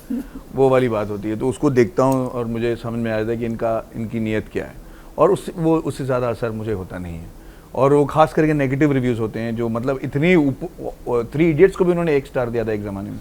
वो वाली बात होती है। तो उसको देखता हूँ और मुझे समझ में आ जाता है कि इनकी नीयत क्या है, और उससे ज़्यादा असर मुझे होता नहीं है। और वो खास करके नेगेटिव रिव्यूज़ होते हैं जो मतलब इतनी 3 इडियट्स को भी उन्होंने 1 स्टार दिया था एक ज़माने में।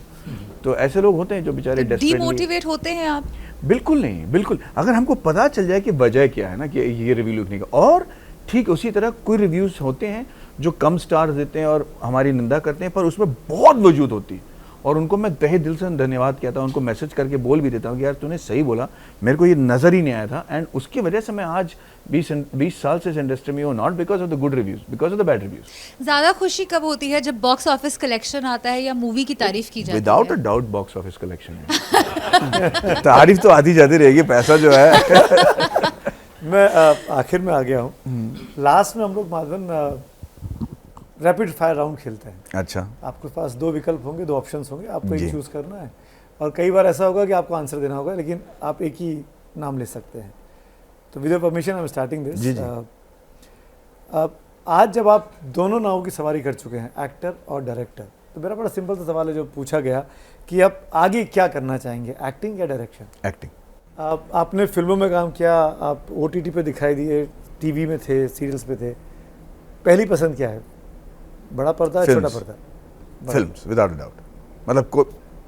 तो ऐसे लोग होते हैं जो बेचारे डीमोटिवेट होते हैं आप? बिल्कुल नहीं, बिल्कुल। अगर हमको पता चल जाए कि वजह क्या है ना कि ये रिव्यू लिखने का, और ठीक उसी तरह कोई रिव्यूज़ होते हैं जो कम स्टार्स देते हैं और हमारी निंदा करते हैं, पर उसमें बहुत वजूद होती है और उनको मैं तहे दिल से धन्यवाद कहता हूँ, उनको मैसेज करके बोल भी देता हूँ कि यार तूने सही बोला, मेरे को ये नज़र ही नहीं आया था। एंड उसकी वजह से मैं आज 20 साल से इस इंडस्ट्री में हूँ, not because of the good reviews, because of the bad reviews. ज़्यादा खुशी कब होती है, जब बॉक्स ऑफिस कलेक्शन आता है या मूवी की तारीफ की जाती है? Without a doubt box office collection है। तारीफ तो आती जाती रहेगी, पैसा जो है। मैं आखिर में आ गया हूँ। लास्ट में हम लोग माधवन रैपिड फायर राउंड खेलते हैं। अच्छा, आपके पास 2 विकल्प होंगे, 2 ऑप्शंस होंगे, आपको जी। एक चूज करना है और कई बार ऐसा होगा कि आपको आंसर देना होगा, लेकिन आप एक ही नाम ले सकते हैं। तो with your permission I am starting this. जी, जी। आज जब आप दोनों नावों की सवारी कर चुके हैं, एक्टर और डायरेक्टर, तो मेरा बड़ा सिंपल सा सवाल है जो पूछा गया कि आप आगे क्या करना चाहेंगे, एक्टिंग या डायरेक्शन? एक्टिंग। आपने फिल्मों में काम किया, आप OTT पे दिखाई दिए, टीवी में थे, सीरियल्स पे थे, पहली पसंद क्या है, बड़ा पर्दा है छोटा पर्दा? Films, without doubt. मतलब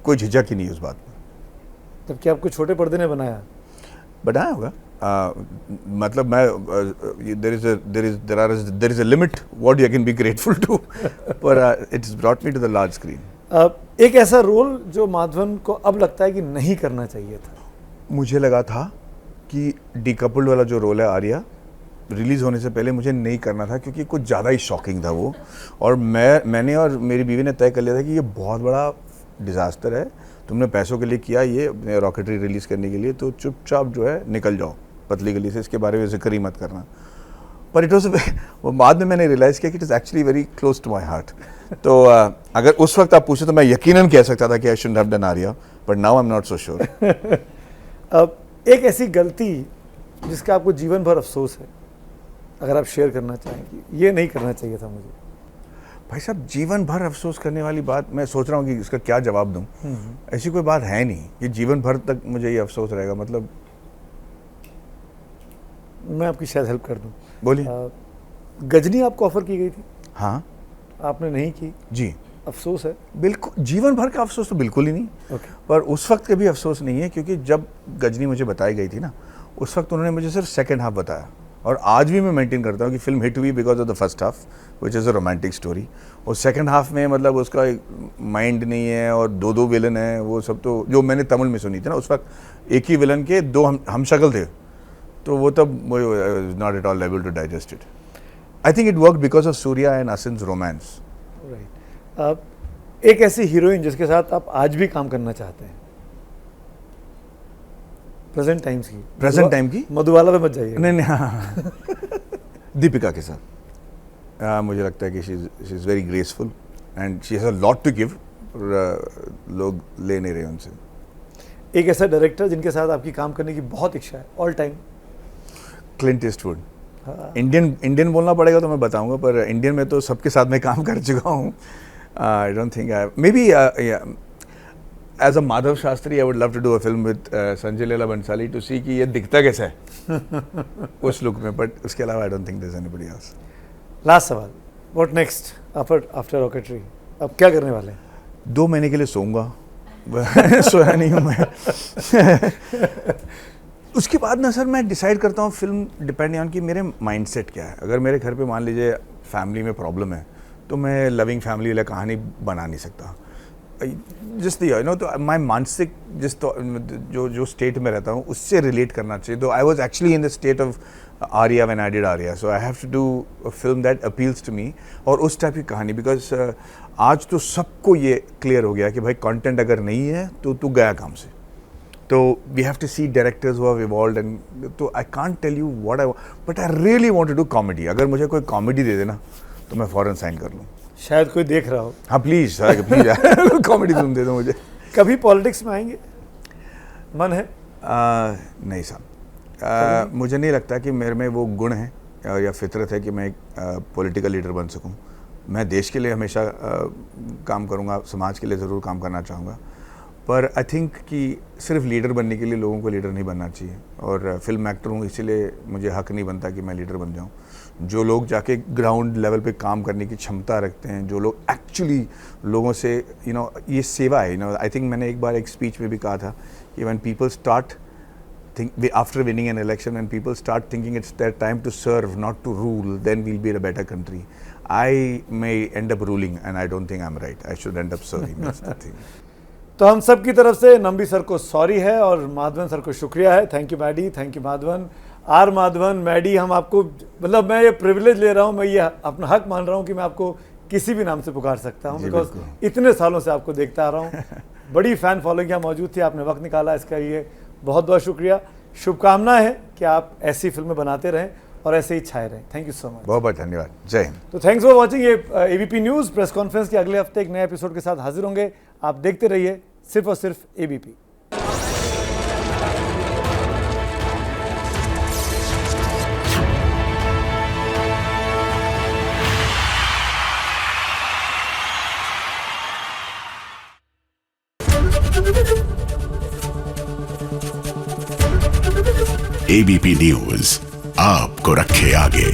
कोई झिझक ही नहीं है उस बात में। तब क्या आपको छोटे पर्दे ने बनाया? बनाया होगा, मतलब मैं there is a limit what you can be grateful to, but it's brought me to the large screen. एक ऐसा रोल जो माधवन को अब लगता है कि नहीं करना चाहिए था? मुझे लगा था कि डीकपल्ड वाला जो रोल है आर्या, रिलीज़ होने से पहले मुझे नहीं करना था क्योंकि कुछ ज़्यादा ही शॉकिंग था वो, और मैंने और मेरी बीवी ने तय कर लिया था कि ये बहुत बड़ा डिज़ास्टर है, तुमने पैसों के लिए किया ये रॉकेटरी रिलीज़ करने के लिए, तो चुपचाप जो है निकल जाओ पतली गली से, इसके बारे में जिक्र ही मत करना। पर इट वॉज वो बाद में मैंने रियलाइज़ किया कि it is actually very close to my heart. तो अगर उस वक्त आप पूछे तो मैं यकीनन कह सकता था कि I should have done Arya, but now I am not so sure. अब एक ऐसी गलती जिसका आपको जीवन भर अफसोस है, अगर आप शेयर करना चाहें कि ये नहीं करना चाहिए था मुझे। भाई साहब, जीवन भर अफसोस करने वाली बात, मैं सोच रहा हूँ कि इसका क्या जवाब दूँ। ऐसी कोई बात है नहीं कि जीवन भर तक मुझे ये अफसोस रहेगा। मतलब मैं आपकी शायद हेल्प कर दूँ। बोलिए। गजनी आपको ऑफर की गई थी? हाँ। आपने नहीं की? जी। अफसोस है? बिल्कुल, जीवन भर का अफसोस तो बिल्कुल ही नहीं। Okay. पर उस वक्त का भी अफसोस नहीं है, क्योंकि जब गजनी मुझे बताई गई थी ना, उस वक्त उन्होंने मुझे सिर्फ सेकंड हाफ बताया, और आज भी मैं मेंटेन करता हूँ कि फिल्म हिट हुई because of the first half which is a romantic story, और सेकंड हाफ में मतलब उसका माइंड नहीं है और 2 विलन है, वो सब तो जो मैंने तमिल में सुनी थी ना, उस वक्त एक ही विलन के 2 हम शक्ल थे, तो वो तब not at all able to digest it. I think it work because of Surya and Asin's romance. Right. एक ऐसी हीरोइन जिसके साथ आप आज भी काम करना चाहते हैं, प्रेजेंट टाइम्स की? प्रेजेंट टाइम की? मधुबाला पे मत जाइए। नहीं, हाँ। दीपिका के साथ मुझे लगता है कि she is very graceful and she has a lot to give, लोग ले नहीं रहे उनसे। एक ऐसा डायरेक्टर जिनके साथ आपकी काम करने की बहुत इच्छा है all time? Clint Eastwood. Indian बोलना पड़ेगा तो मैं बताऊंगा, पर इंडियन में तो सबके साथ मैं काम कर चुका हूँ। I don't think may be as a Madhav Shastri I would love to do a film with Sanjay Leela Bhansali to see कि ये दिखता कैसा है उस लुक में, बट उसके अलावा I don't think there is anybody else. Last सवाल, व्हाट नेक्स्ट आफ्टर रॉकेटरी? अब क्या करने वाले हैं? 2 महीने के लिए सोऊंगा, सोया नहीं हूँ मैं। उसके बाद ना सर मैं डिसाइड करता हूँ फिल्म डिपेंडिंग ऑन कि मेरे माइंडसेट क्या है। अगर मेरे घर पे मान लीजिए फैमिली में प्रॉब्लम है, तो मैं लविंग फैमिली वाला कहानी बना नहीं सकता। जिस यू नो, तो माई मानसिक जो स्टेट में रहता हूँ उससे रिलेट करना चाहिए। तो I was actually in the state of Arya when I did Arya, so I have to do a film that appeals to me, और उस टाइप की कहानी। बिकॉज आज तो सबको ये क्लियर हो गया कि भाई कंटेंट अगर नहीं है तो तू गया काम से। तो we have to see directors who have evolved, and तो I can't tell you what I, but I really want to do comedy. अगर मुझे कोई कॉमेडी दे देना तो मैं फौरन साइन कर लूँ। शायद कोई देख रहा हो। हाँ प्लीज़ प्लीज़ कॉमेडी फिल्म दे दो मुझे। कभी पॉलिटिक्स में आएंगे, मन है? नहीं साहब, मुझे नहीं लगता कि मेरे में वो गुण है या फितरत है कि मैं एक पॉलिटिकल लीडर बन सकूं। मैं देश के लिए हमेशा काम करूंगा, समाज के लिए ज़रूर काम करना चाहूँगा, पर आई थिंक कि सिर्फ लीडर बनने के लिए लोगों को लीडर नहीं बनना चाहिए। और फिल्म एक्टर हूँ, इसीलिए मुझे हक नहीं बनता कि मैं लीडर बन जाऊँ। जो लोग जाके ग्राउंड लेवल पे काम करने की क्षमता रखते हैं, जो लोग एक्चुअली लोगों से ये सेवा है। आई थिंक मैंने एक बार एक स्पीच में भी कहा था कि when people start after winning an election, when people start thinking it's their time to serve, not to rule, then we'll be in a better country. I may end up ruling, and I don't think I'm right. I should end up serving. That's the thing. तो हम सब की तरफ से Nambi sir को sorry है और Madhavan sir को शुक्रिया है। Thank you Maddy, thank you Madhavan. R Madhavan, Maddy, हम आपको, मतलब मैं ये प्रिविलेज ले रहा हूँ, मैं ये अपना हक मान रहा हूँ कि मैं आपको किसी भी नाम से पुकार सकता हूँ, बिकॉज इतने सालों से आपको देखता आ रहा हूँ। बड़ी फ़ैन फॉलोइंग यहाँ मौजूद थी, आपने वक्त निकाला, इसका ये बहुत बहुत शुक्रिया। शुभकामनाएं हैं कि आप ऐसी फिल्में बनाते रहें और ऐसे ही छाए रहें। थैंक यू सो मच, बहुत बहुत धन्यवाद। जय हिंद। तो थैंक्स फॉर वॉचिंग। ये एबीपी न्यूज़ प्रेस कॉन्फ्रेंस के अगले हफ्ते एक नए एपिसोड के साथ हाजिर होंगे। आप देखते रहिए सिर्फ और सिर्फ एबीपी। एबीपी न्यूज़ आपको रखे आगे।